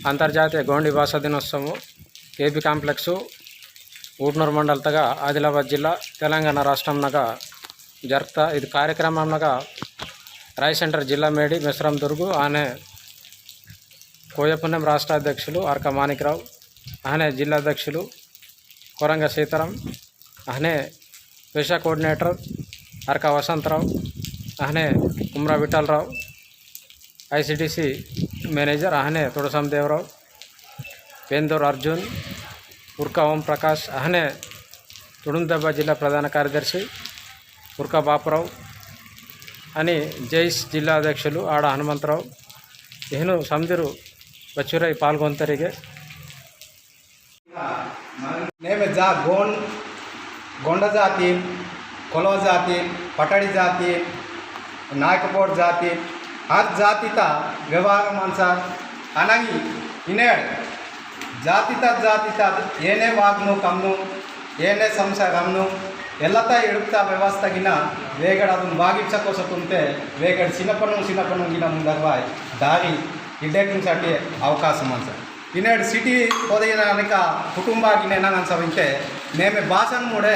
అంతర్జాతీయ గోండి భాషా దినోత్సవం కేపీ కాంప్లెక్సు ఊట్నూరు మండలతగా ఆదిలాబాద్ జిల్లా తెలంగాణ రాష్ట్రంనగా జరుపుతా ఇది కార్యక్రమంనగా రాయ్ సెంటర్ జిల్లా మేడి మెస్రం దుర్గు ఆనే కోయపుణ్యం రాష్ట్ర అధ్యక్షులు అర్క మాణిక్రావు ఆనే జిల్లా అధ్యక్షులు కొరంగ సీతారాం ఆనే పేషా కోఆర్డినేటర్ అర్క వసంతరావు ఆనే కుమ్రా విఠలరావు ఐసిడిసి మేనేజర్ आहने तोड़सम देवराव पेंदूर अर्जुन उर्का ओम प्रकाश आहने तुडुंदब्बा जिल्ला प्रधान कार्यदर्शी उर्का बापराव अनि जैस जिल्ला अध्यक्षुलु आड़ हनुमंतराव इहनु समदिरु बच्चुरई पाल्गొంతರಿಗೆ नेमे जा गोंड जाति कोलव जाति पटाड़ी जाति नायकपोट जाति हर जातिता व्यवहार मानसा अनंगी इने जातिता जातिता ಏನೇ ವಾಗ್ನು ಕಮ್ನು ಏನೇ ಸಂಸಾರಮ್ನು ಎಲ್ಲತಾ ಇಡುತ್ತಾ ವ್ಯವಸ್ಥೆಗಿನ ವೇಗಡ ಅದನ್ನು ಭಾಗಿಸಕೋಸಕುಂತೆ ವೇಗಡ ಸಿನಪಣ್ಣಗಿನ ಮುಂದರ್ವಾಯ್ ದಾರಿ ಇಡ್ಡೆಕ್ಕಿಂसाठी ಅವಕಾಶ ಮಾನ್ಸ इनेड सिटी पोदयना अनेक कुटुंबागिने नंसविंते नेमे भाषण मुडे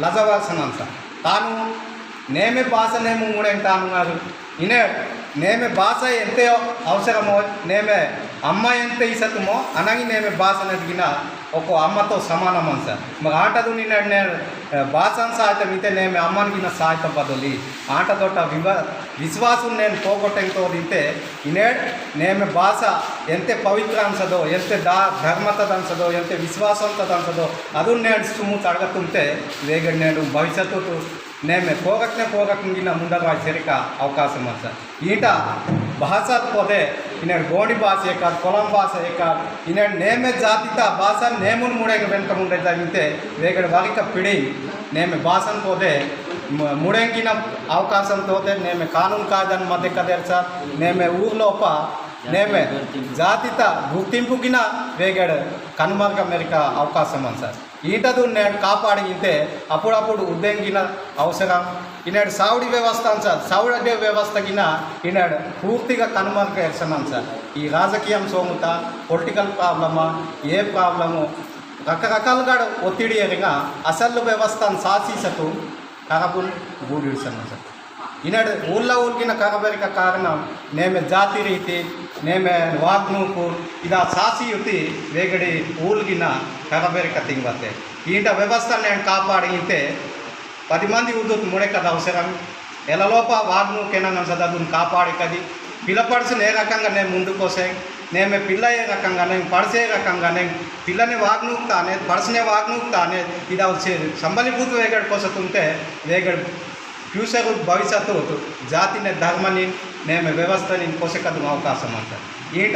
लजवासन अंस तानु नेमे भाषणे मुडे तानु इने नेमे भाषा एंते अवसरमो नेमे अम्म एंते इसतुमो अनंगी नेमे भाषणगिन ओको अम्मतो समानम अंस मग आटदु निन्ने भाषण सहायता मिते नेमे अम्मनगिन सहायता बदली आट दोट विश्वासु नेनु पोगొట్టెంతోదింతే इने नेमे भाषा एंते पवित्र अंसदो एंते धर्मतद अंसदो एंते विश्वासंतद अंसदो अदु नेनु सुमु तडगतुंते वेग नेनु भविष्यतु नेमे पोगक्किन मुंदगा सेरिका अवकाशम अंस ईट भाषा पोदे इने गोंडी भाषे का कोलम भाषा का इने नेमे जातिता भाषा नेमुन मुड़े वेनक मुंडे जागिते वेगड़ वालिका पिड़ी नेमे भाषण पोदे मुड़ेंकिन अवकाशं तोते नेमे कानून कायदन मध्य कदेर्च नेमे ऊर्लोप नेमे जातिता गुर्तिंपुगिन वेगड़ कन्मर्ग मेरिका अवकाशम अंस ईटदु नेड कापाडिते अपुडपुडु उद्देंगिन अवसरम इनेड सावड़ी व्यवस्था अंस सावड़ी व्यवस्थगिन इनेड पूर्तिगा कन्मर्ग एर्सन अंस ई राजकीय सोमुता पॉलिटिकल प्रॉब्लम ए प्रॉब्लम रकरकालुगा ఒత్తిడి एरिंगा असल व्यवस्था साधिसतु करबुल गूडिसन अंस इनेड ऊल्गिन करबेरिक कारण नेमे जाति रीति नेमे वाग्नूकु इदा सासियुति वेगड़ी ऊल्गिन करबेरिक तिंगते ईट व्यवस्था ने कापाड़ीते 10 मंदी उद्दुत मुड़े कद अवसरम एललोप वाग्नूकेनंसदुन कापाड़ी कदी पिलपड़सन ए रकंगा ने मुंदुकोसे नेमे पिल्ल ए रकंगा ने पड़से रकंगा ने पिल्लने वाग्नूक्ताने पड़सने वाग्नूक्ताने इदा संबलीभूत वेगड़ कोसतुंते वेगड़ फ्यूचर भविष्य जाति ने धर्म नेमे व्यवस्था पोषकद अवकाशम अंत ईट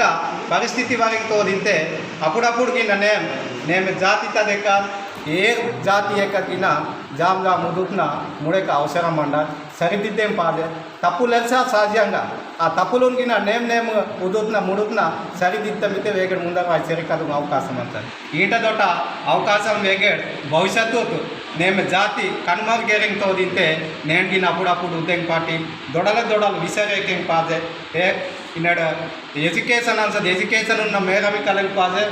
परिस्थिति वारिंग तोदिंते अपुडपुड़गिन नेमे जाति तदेक ए जाति एकगिन जामगा मुदुटना मुड़ेक अवसरम मंड सरिदिद्दें पादे तप्पुलेसा सहजंगा आ तप्पुलुगिन नेम उदुटना मुडुटना सरिदिद्दमिते वेगड़ मुंदगा सेरिकद अवकाशम अंत ईट दोट अवकाशम वेगड़ भविष्य नेमे जाति कन्मर्गेरिंग तोदिंते नेंगिन अपुडपुड उद्देंग पाटी दोडल विसरेकिंग पादे ए इनड एजुकेशन अंसद एजुकेशन उन्न मेघमी कलग पादे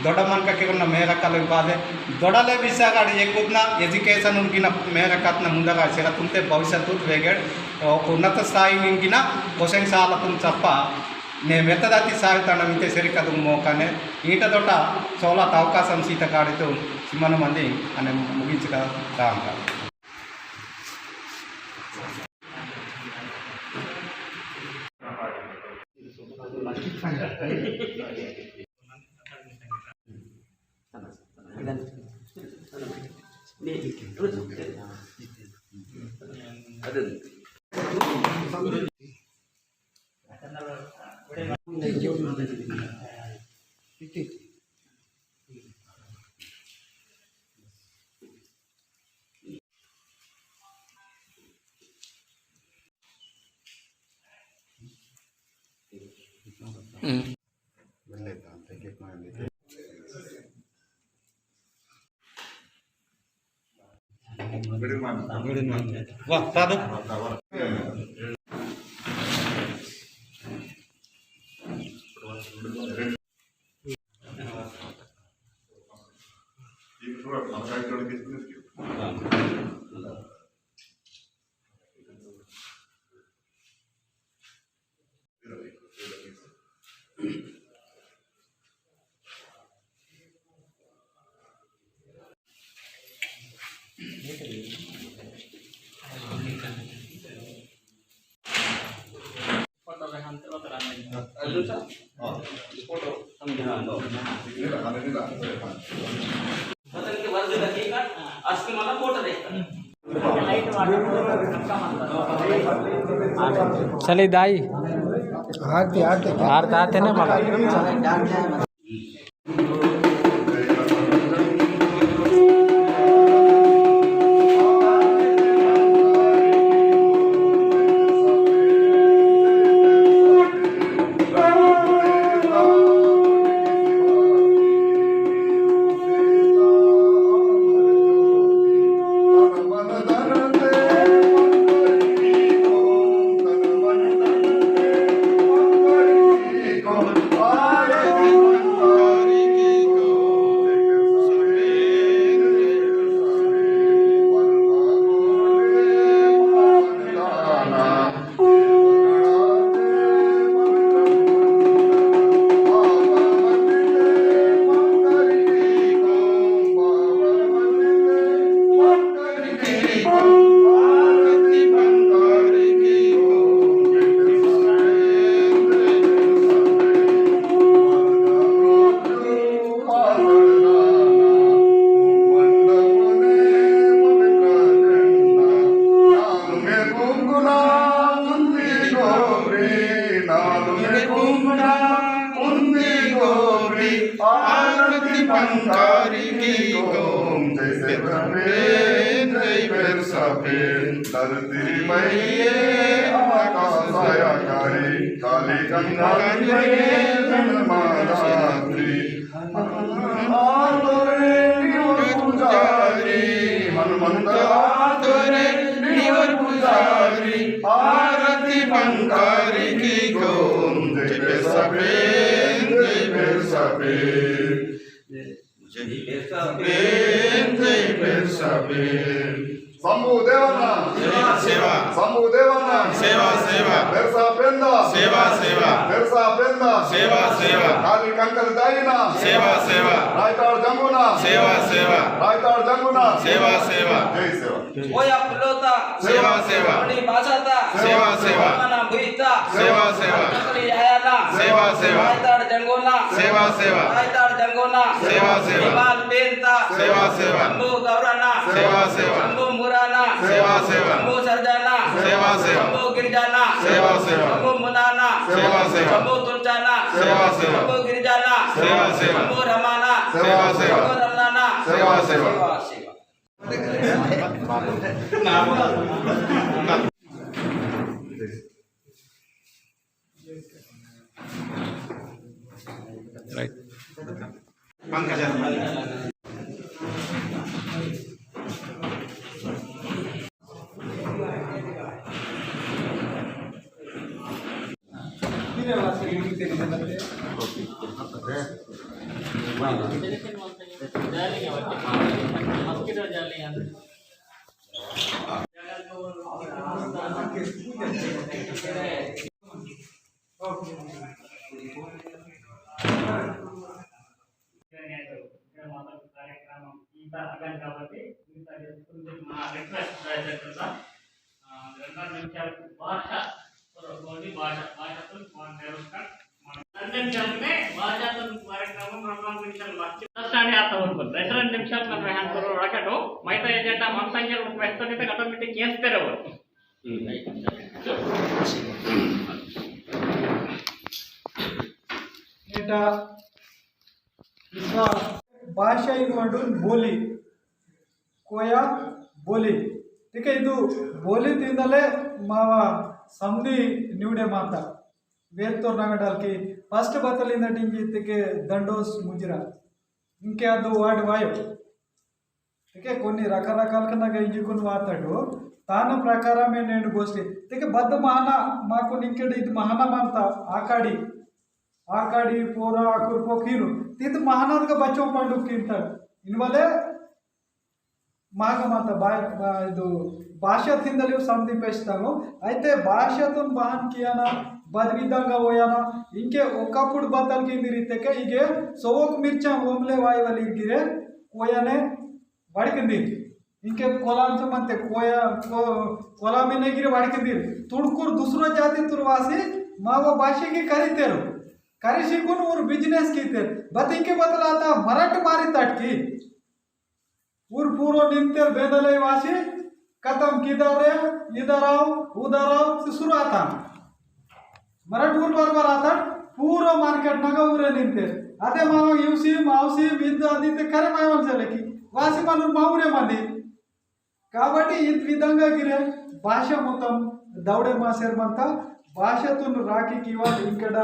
दೊಡ್ಡ ಮನ್ಕಕ್ಕಿರನ್ನ ಮೇರಕಲ್ಲ ಪಾದೆ ದೊಡಲೆ ವಿಷಯಗಾಡ ಏಕುದ್ನ ಎಜುಕೇಷನ್ ಉನ್ಗಿನ ಮೇರಕತ್ನ ಮುಂದಗ ಸಿರತುಂತೆ ಭವಿಷ್ಯತ್ತು ವೇಗಡ್ ಉನ್ನತ ಸ್ಥಾಯಿ ನಿಂಗಿನ ಕ್ವಶನ್ ಸಾಲ ತುಂ ಚಪ್ಪ నే మెత్తదతి సాగుతాను మితే సెరికదు మోకనే ఈట దొట్ట సోలాత అవకాశం సీత కాడితో సిమ్మన మంది అనే ముగించక రాంక Wah, satu. चली दाई आरती आरती आरती आते ना मला धरती मैये आकाशयाकारी काली गंगा जन्मादात्री पुजारी हनुमंत पुजारी आरती बंकारी की गोम जय सफेद शंभू देवाना सेवा शंभू देवाना सेवा सेवा बेरसा पेंदा सेवा सेवा बेरसा पेंदा सेवा सेवा काली कंकल दाईना सेवा सेवा रायताड़ जंगुना सेवा सेवा रायताड़ जंगुना सेवा सेवा जय सेवा ओया पुलोता सेवा सेवा बड़ी भाषाता सेवा सेवा मना भुईता सेवा सेवा नकली आयाना सेवा सेवा रायताड़ जंगोना सेवा सेवा रायताड़ जंगोना सेवा सेवा हिमाल पेंता सेवा सेवा शंभू गौराना सेवा सेवा शंभू मुराना सेवा सेवा शंभू सरजाना सेवा सेवा शंभू गिरजाना सेवा सेवा शंभू मुनाना सेवा सेवा शंभू तुलचाना सेवा सेवा शंभू गिरजाना सेवा सेवा शंभू रमाना सेवा सेवा शंभू रमनाना सेवा सेवा सेवा రైట్ కార్యక్రమం ఇంత అగన్ కాబట్టి ఇంత చేసుకుంటే మా రిక్వెస్ట్ రాజకీయ 2 నిమిషాలకు భాష భాషతో भाषातून कार्यक्रम 2 निमिषाలు आणि आता होतो 2 निमिषात ನಾನು ಹ್ಯಾಂಡ್ ಕರೋ ರಾಕೆಟು ಮೈತಾ ಏಜೆಂಟ್ ಮನಸಂಖ್ಯೆ ವ್ಯಕ್ತನಿತ ಆಟೋಮೆಟಿಕ್ ಏಸ್ತಾರೆ ಅವರು eta इसका भाषा ಇದು बोली कोया बोली ठीक है ಇದು बोली ತಿಂದಲೇ ಮಾವ ಸಂಧಿ ನಿವಡೆ ಮಾತಾ వేల్తోర్ నగడాలకి ఫస్ట్ బతలింద టింగితికి దండోస్ ముజిరా ఇంకే ಅದು వాడి వాయు ఓకే కొన్ని రకరకాల కన్నా ఇంజుకుని వాతాడు తాను ప్రకారమే నేను గోష్ఠి తికే బద్ద మహాన మాకు నింకెడు ఇది మహానమంత आकाड़ी पोरा आकुर पोखीनु तीत महानाद का बच्चों पंडु किंतड़ इनवले माग मात ಇದು ಭಾಷಾ ತಿಂದಲಿ సంధిపేస్తాను అయితే భాషతో బహన్ కియానా బద్విదంగా పోయానా ఇంకే ఒకప్పుడు బతల్కి రీతికే ఇగే సోవకు మిర్చా ఓమ్లే వాయి వలి గిరే కోయనే వడికింది ఇంకే కొలాంచం అంతే కోయ కొలామినే గిరి వడికింది ತುಡುಕೂರು ದುಸರೋ ಜಾತಿ ತುರ್ವಾಸಿ ಮಾವ ಭಾಷೆಗೆ ಕರೀತೇರು करी शिकून और बिजनेस की थे बत इनके बतलाता मराठी मारी तटकी और पूरा निंते बेदले वासी खत्म किधर है इधर आओ उधर आओ से शुरू आता मराठी ऊर बरबर आता पूरा मार्केट नगा ऊरे निंते अदे माव यूसी मावसी विद्द आदिते करे मायवलसेलकी वासी मन माऊरे मंदी కాబట్టి ఈ విధంగా గిరే భాష మొత్తం దౌడే మాసేర్మంత భాషతున్ రాకి కివాల్ ఇక్కడ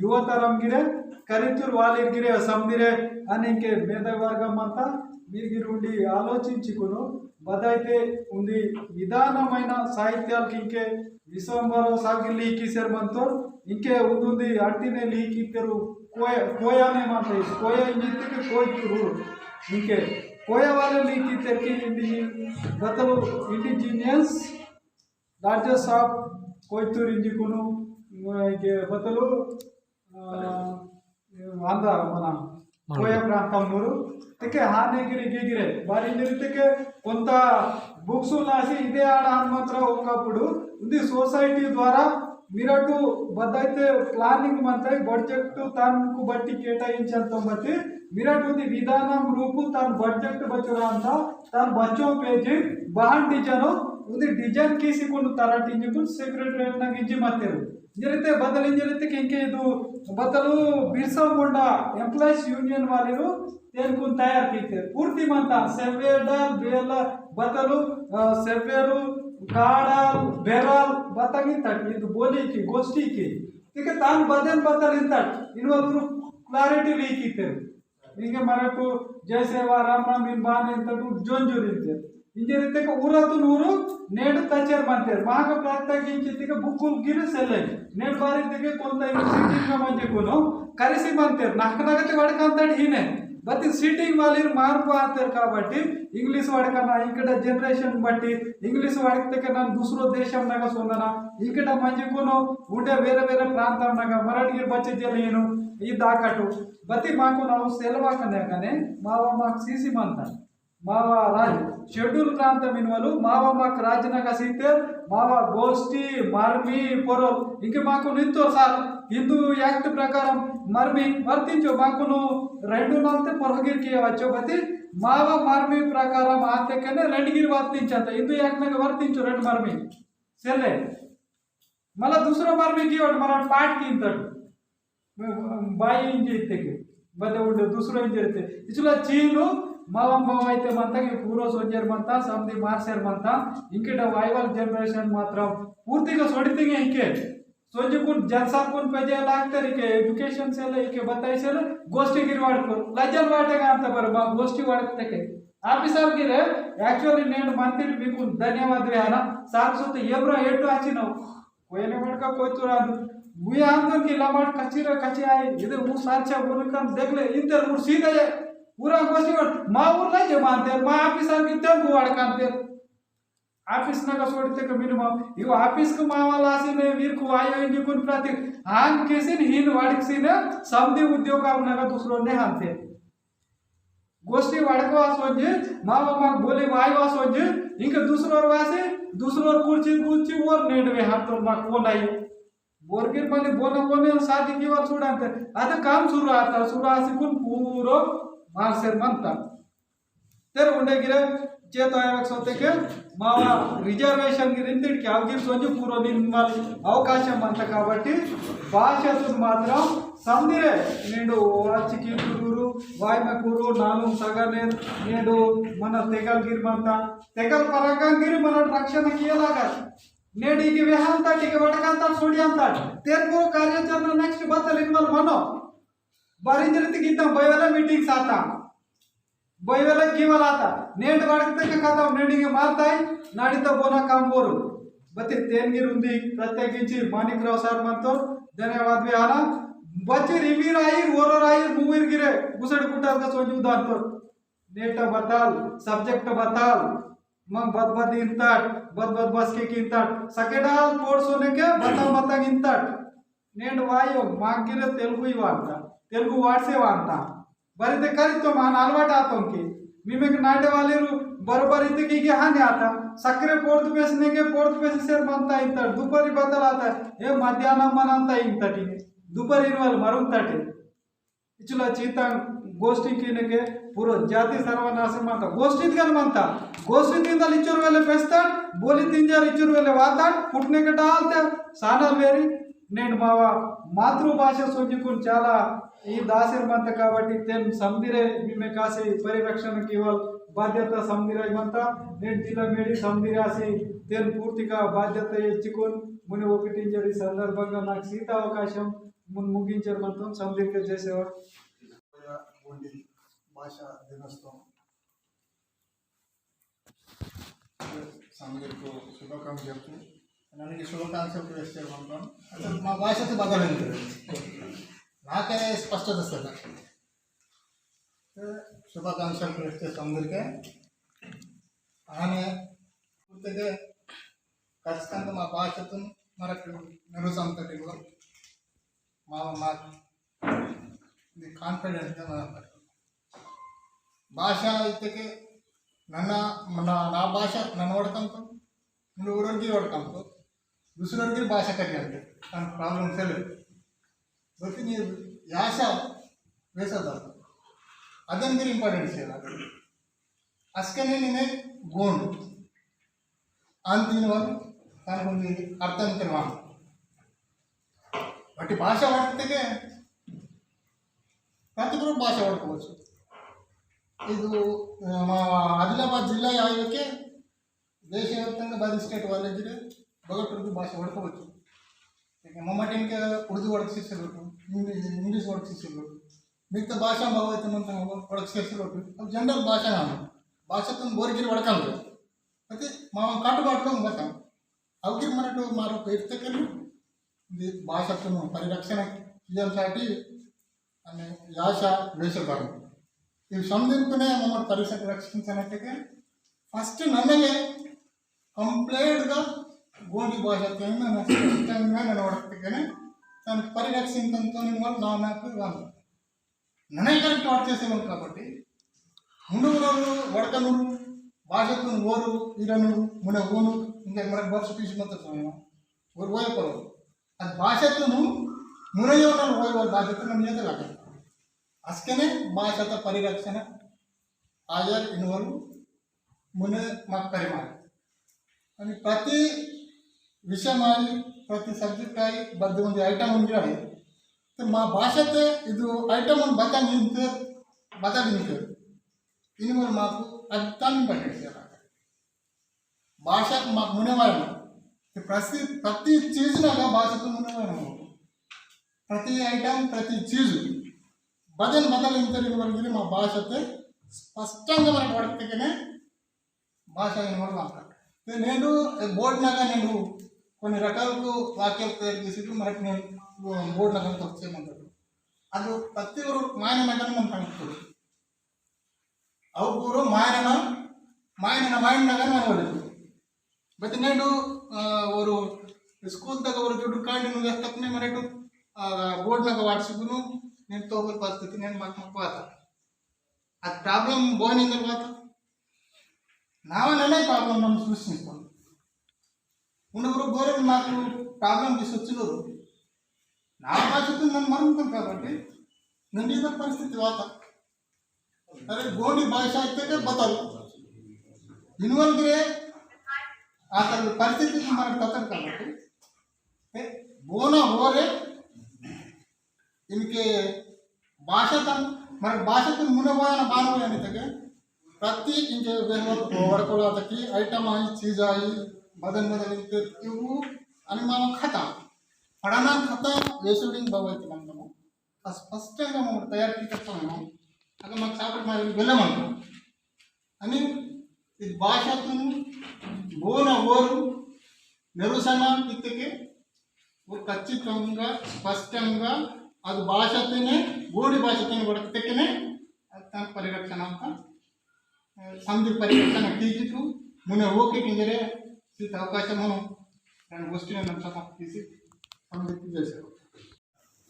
యువతరం గిరే కరితుర్ వాలిర్ గిరే సందిరే అని ఇంకే మేధవర్గం అంతా మీరుండి ఆలోచించుకును బదైతే ఉంది విధానమైన సాహిత్యాలకి ఇంకే విశ్వంబరో సాగి లీకిసేర్మంతో ఇంకే ఉంది అట్టినే లీకిద్దరు కోయానే మాట్లాడి కోయ ఇంటికి కోయితురు ఇంకే कोया वाले लीकी तेरकी बतलो इंडिजिनियस लार्जेस्ट ऑफ कोयतूर इंजिकुनु बतलो आंध्र मना कोया प्रांतमूरु तेके हाने गिरे बारी तेके కొంత బుక్స్ రాసి ఇదే ఆడ మాత్రం ఒకప్పుడు ఉంది సొసైటీ ద్వారా మీరటు బద్దైతే ప్లానింగ్ మంత్రి బడ్జెట్ తనకు బట్టి కేటాయించేంత బట్టి మీరటు విధానం రూపు తన బడ్జెట్ బచ్చురా ಅಂತ తన బచ్చో పేజీ బాహన్ డిజైన్ ఉంది డిజైన్ కీಸಿಕೊಂಡು ತರಾಟಿಂಜಿಕು ಸೆಕ್ರೆಟರಿಯೇಟ್ ನಾಗ ಇಂಜಿ ಮಾಡ್ತೇರು ಇಂಜರಿತೆ ಬದಲು ಇಂಜರಿತೆ ಕೆಂಕೆ ಇದು ಬದಲು ಬಿರ್ಸಾ ಮುಂಡಾ ಎಂಪ್ಲಾಯೀಸ್ ಯೂನಿಯನ್ ವಾಲಿರು तेलकुन तैयार कीते पूर्ति मंता सेवेडल बेल बतलु सेवेरु काडाल बेराल बतंगी तट ಇದು बोली की गोष्ठी की ठीक है तान बदन बतल इंतट इनवलु क्लैरिटी लीकीते इंगे मराठू जय सेवा राम राम इन बान इंतटू जोंजुरिते इंजरिते का ऊरतु नूरू नेड तचर मंतेर माग प्रत्येकिंचितिके बुक्कुल गिर सेले नेड बारितिके కొంత సిటీగా మంజకును కరిసి మంతేర్ నాకనగతి వడకంతడి హీనే బట్ సిటింగ్ వాళ్ళు మార్పు ఆతారు కాబట్టి ఇంగ్లీష్ వాడకన్నా ఇక్కడ జనరేషన్ బట్టి ఇంగ్లీష్ వాడితే ನಾನು दूसरो ದೇಶಂನಾಗ ಸೊಂದನ ఇక్కడ ಮಂಜಿಕೂನು ఉండే వేరే వేరే ప్రాంతంನಾಗ మరాఠీ బచ్చెజలు ಏನು ಈ ದಾಕಟು ಬತ್ತಿ ಮಾಕು ನಾವು ಸೆಲವಾಕನೆಗಾನೆ ಮಾವ ಮಾಕ್ ಸಿಸಿ ಮಂತ ಮಾವ ರಾಜ್ ಶೆಡ್ಯೂಲ್ ಪ್ರಾಂತ ಮಿನ್ವಲು ಮಾವ ಮಾಕ್ ರಾಜನಾಗ ಸೀತೆ ಮಾವ ಗೋಷ್ಠಿ మార్మి పొరల్ ఇంక మాకు నింతో సార్ హిందూ యాక్ట్ ప్రకారం మార్మి వర్తించు మాకును రెండు నాల్తే పొరగిరికి వచ్చో బతి మావ మార్మి ప్రకారం ఆతేకనే రెండుగిరి వర్తించంత హిందూ యాక్ట్ నాಗ వర్తించు రెండు మార్మి సెల్లే మళ్ళా दूसरा మార్మి की वाट मराठ पाठ की इंतट बाई इंजे इत्तेके बदे उंडे दूसरो इंजे इत्ते इचुला चीनु मावम बाव అయితే మంతకి పూరో సోజర్ మంత సంది మార్సర్ మంత ఇంకెడ వైవల్ జనరేషన్ మాత్రం పూర్తిగా సొడితిగే ఇంకే सोजकुन जनसाकुन पेजे लागते रिके एजुकेशन से लेके बताई से गोष्ठी गिरवाड़को लजल वाटेगा ಅಂತ ಬರ ಬಾ गोष्ठी वाडते ಆಫೀಸರ್ ಗಿರೆ యాక్చువల్లీ నేను మంత్రి మీకు ధన్యవాదాలు అన్న సాక్షాత్ ఏబ్రా ఏటు ఆచి ನಾವು कोयने मडका कोयतुराದು मुई आंदन की लमाट कचिरा कची आए इधर वो साचा बोलकर देख ले इंटर वो सीधे पूरा गोष्ठी मा ऊर ले जे मानते मा ऑफिसर की तेल वाडकांते ಆಫೀಸ್ ನಾಗ ಸೋಡಿತೆ ಮಿನಿಮಮ್ ಇವು ಆಫೀಸ್ ಕು ಮಾವಾಲಾಸಿನೆ ವೀರ್ ಕು ಆಯೋ ಇಂಜಿ ಕುನ್ ಪ್ರತಿ ಹಾನ್ ಕೇಸಿನ ಹಿನ್ ವಾಡಿಕ್ಸಿನ ಸಮದಿ ಉದ್ಯೋಗ ಅವನಾಗ दूसरोने हानते गोष्ठी वाडको सोजे मावा मा बोले वायवा सोजे इंक दूसरोर वासे दूसरोर कुर्ची और नेडवे हातो मा कोन आई बोरगिर मली बोने शादी की वाल सुडांते आधा काम सुरू आसी कुन पूरो मारसेर मंता तेर उंडे गिरे चेत आयवक सोते के मावा రిజర్వేషన్ గిరింటికి అవగిర్ సొంజు పూరో నిన్మల్ అవకాశం అంత కాబట్టి భాషతో మాత్రం సందిరే నేడు వాచికి కురురు వాయమకూరు నాలుగు సగనేర్ నేడు మన తెగల్గిరి మంత తెగల్ పరంగిరి మన రక్షణకి ఎలాగా నేడు ఇకి వెహంత టికి వడకంత సోడి అంత తెర్పు కార్యాచరణ నెక్స్ట్ బతల్ ఇన్వల్ మనో బరింజరితికి ఇద్దాం బయవల మీటింగ్స్ ఆతా बयवेला कीवल आता नेट वाडते के खाता नेडिंगे मारताय नाडीता बोना काम बोरू बते तेनगिर उंदी प्रत्येकिंची माणिकराव सर म्हणतो धन्यवाद बी आला बच्चे रिवीर आई ओरोर आई मूवीर गिरे गुसड कुटार का सोजू दांतो नेट बताल सब्जेक्ट बताल मग बद इंताट बद बस के इंताट सकेडाल पोर्स होने के बता इंताट नेट वायो मागिरे तेलुगु वांता तेलुगु वाटसे वांता बरीते करीतो मान अलवाट आतोंकी मिमेक नाटे वालेरू बरोबर इतकी की हानि आता सक्रे पोर्त बेसने के पोर्त बेस सेर बनता इंत दुपारी बदल आता हे मध्याह्न मनंता इंतटी दुपारी मरुम ताटे इचुला चीता गोष्ठी के पूरा जाति सर्वनाश माता गोष्ठी मनता गोष्ठी तीन इचुर वेले पेस्ता बोली तीन इचुर वेले वाता पुटने के डालते सानल वेरी నేను మా మాతృభాష సోజుకుని చాలా ఈ దాసిరమంత కాబట్టి తెన్ సందిరే మేము కాసి పరిరక్షణకి ఇవ్వాలి బాధ్యత సందిరేమంత నేను జిల్లా మేడి సందిరాసి తెన్ పూర్తిగా బాధ్యత ఎచ్చుకొని ముని ఒకటి ఇంజరీ సందర్భంగా నాకు సీత అవకాశం ముగించారు మొత్తం సందిగ్ధ చేసేవాడు గోండి భాష దినోత్సవం సందర్కు శుభాకాంక్షలు చెప్తూ ನನಗೆ ಶುಭಾಕಾಂಕ್ಷలు వేస్తాను అసలు మా భాషతో బదలంది నాకే స్పష్టత వస్తుంది శుభాకాంక్షలు వేస్తే అందరికీ ఆమె పూర్తిగా ఖచ్చితంగా మా భాషతో మనకు నిరుసంతటి మాకు ఇది కాన్ఫిడెంట్గా మనం భాష అయితే నా భాష నన్ను ఓడకంతో నువ్వు ఊరికి ఓడకంతో दुसऱ्यांची भाषा करते प्रॉब्लम चले बट नी याश वेसत अदन भी इंपार्टेंट अस्कने ने गोंड अंतिम अर्थम करवा बट भाषा वाटते प्रति भाषा वाड़को ಇದು ಆದಿಲಾಬಾದ್ ಜಿಲ್ಲಾ ಆಯೋಗಕ್ಕೆ ದೇಶವ್ಯಾಪ್తంగా 10 ಸ್ಟೇಟ್ వాళ్ళకి बगटुर्दू भाषा वाड़कोवच्चु मम्मटिनके उर्दू वाड़क सेरबेकु इंग्लिश वाड़क सेरबेकु मिगता भाषा भावैतमंत वाड़क सेरबेकु अब जनरल भाषा भाषातो बोरगिरी वाड़कंतु अते मा काटुबाटलो मत अवगिर मनटु मारो इर्तकली भाषातो परिरक्षण चेयासाठी अने याश वेषधर्म इవి సందింపునే మమ్మ పరిసర రక్షించనట్టుగా ఫస్ట్ నన్నగే కంప్లీట్గా गोंडी भाषा నేను వాడతాను తను పరిరక్షించడంతో నాకు నన్నే కరెక్ట్ వాడు చేసేవాళ్ళు కాబట్టి ముందు వడకనూరు భాషతో ఓరు ఇరనూరు మున ఓను ఇంకా మనకు బర్స్ తీసుకుంటాం ఊరు పోయపడవు అది భాషతో మునయోనాలు పోయేవాళ్ళు బాధ్యత ನಮ್ಮ చేతలాగా అస్కనే భాషత పరిరక్షణ ఆజార్ ఇన్వాల్వ్ మున మాకు పరిమాణ అని ప్రతి विषय प्रति सब्जेक्ट आई बद्ध आइटम उंटाई तो मा भाषाते इदु आइटम बता इन अर्थम पड़े भाषा मुनेवायन प्रति चीज भाषा मुनेवायन प्रति आइटम प्रति चीज बदल इन भाषाते स्पष्ट मन पड़ते भाषा इन నేను బోర్డునగా నేను కొన్ని రకాలకు వాక్యాలు తయారు చేసి మనకి నేను బోర్డునగా వచ్చేయమంటాడు అది ప్రతి ఒరు మాయననగానే మనం కనుక్కోడు ಅವ್ರು ಮಾಯನನಗಾನೆ మనం ಹೊಡೆದು ಬಟ್ నేను ಅವರು ಸ್ಕೂಲ್ ತಗ ಅವರು ದುಡ್ಡು ಕಾಂಡಿ నువ్వు తప్పనే మరేటు బోర్డునగా వాట్సాప్ను నేను తోగల పరిస్థితి నేను మాకు పాత ఆ ప్రాబ్లం పోయిన తర్వాత నావనే ప్రాబ్లం మనం సృష్టిస్తాం ఉన్నప్పుడు గోరెలు మాకు ప్రాబ్లం తీసుకొచ్చినారు నా భాషతో నన్ను మరుగుతాం కాబట్టి నేను ఇదే పరిస్థితి వాత अरे गोंडी भाषा అయితే బతాలు ఇన్వాల్వ్ రే అసలు పరిస్థితి మనకు తప్పదు కాబట్టి బోనా హోరే इनके भाषा मन भाषा मुनवायन बानवायन तक प्रति इनके वड़कोला तक आइटम आई चीज आई बदल बदल इवू आणि माम खाता पढ़ना खाता वेसुडिंग बाबत मनमु स्पष्टंगा मम तयार करताము अगर माకు సాపట్ మా వెళ్ళమంటాం అని ఈ భాషతో బోన ఓరు నిరుసన ఇత్తకే वो ఖచ్చితంగా స్పష్టంగా ಅದು ಭಾಷೆತೇನೆ ಗೋಡಿ ಭಾಷೆತೇನೆ ಒಡಕತೆಕ್ಕನೆ ತನ್ನ ಪರಿರಕ್ಷಣೆ ಅಂತ ಸಂಧಿ ಪರಿರಕ್ಷಣೆ ತೀಜಿತು ಮುನೆ ಹೋಗಿ ಕಿಂಜರೆ ಸೀತ ಅವಕಾಶ మనం ನಾನು ಗೋಷ್ಠಿನ ನಮ್ಮ ಸಮಾಪ್ತಿಸಿ ಸಂಧಿ చేశారు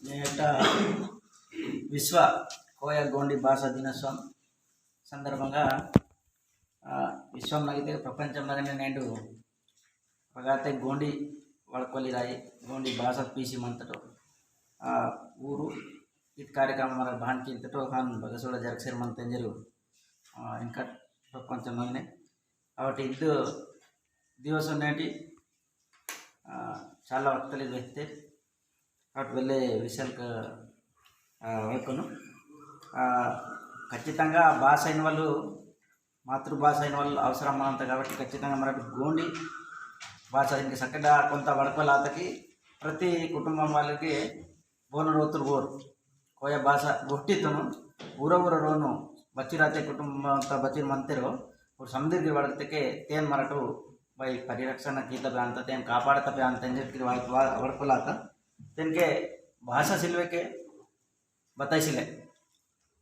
నేట విశ్వ కోయ గోండి భాషా దినోత్సవం సందర్భంగా విశ్వంలో అయితే ప్రపంచంలోనే నేడు పగాతే గోండి వడకొలి రాయి గోండి భాష పీసి మంతటో ಊರು ಇದು ಕಾರ್ಯಕ್ರಮ ಮರ ಬಾಣ್ಕಿ ಇಂತಟೋ ಹಾನ್ ಬಗಸೋಡ ಜರಕ್ಸೇರ್ ಮಂತಂಜರು ఇంకా కొంచెం ఉన్నాయి కాబట్టి ఇది దివసం నాటి చాలా వక్తలు వేస్తే కాబట్టి వెళ్ళే విషయాలకు వైపును ఖచ్చితంగా భాష అయిన వాళ్ళు మాతృభాష అయిన వాళ్ళు అవసరం అంత కాబట్టి ఖచ్చితంగా మనకు గోండి భాష ఇంక చక్కగా కొంత వడపలాతకి ప్రతి కుటుంబం వాళ్ళకి ಬೋನು ರೋತರು ಬೋರು ಕೋಯ ಭಾಷಾ ಗೊಟ್ಟಿತ್ತನು ಊರ ರೋನು ಬಚ್ಚಿರಾತೆ ಕುಟುಂಬ ಅಂತ ಬಚ್ಚಿರ ಮಂತಿರೋ ಅವ್ರು ಸಮುದ್ರಕ್ಕೆ ಒಳಗಕ್ಕೆ ತೇನ್ ಮರಟು ಬೈ ಪರಿರಕ್ಷಣಾ ಕೀತಪೆ ಅಂತ ತೇನ್ ಕಾಪಾಡತಪೆ ಅಂತ ಅಂಜಿ ಒಡ್ಕೊಲಾತ ತೇನ್ಗೆ ಭಾಷಾ ಸಿಲ್ವೆಕೆ ಬತಾಯಿಸಿಲೆ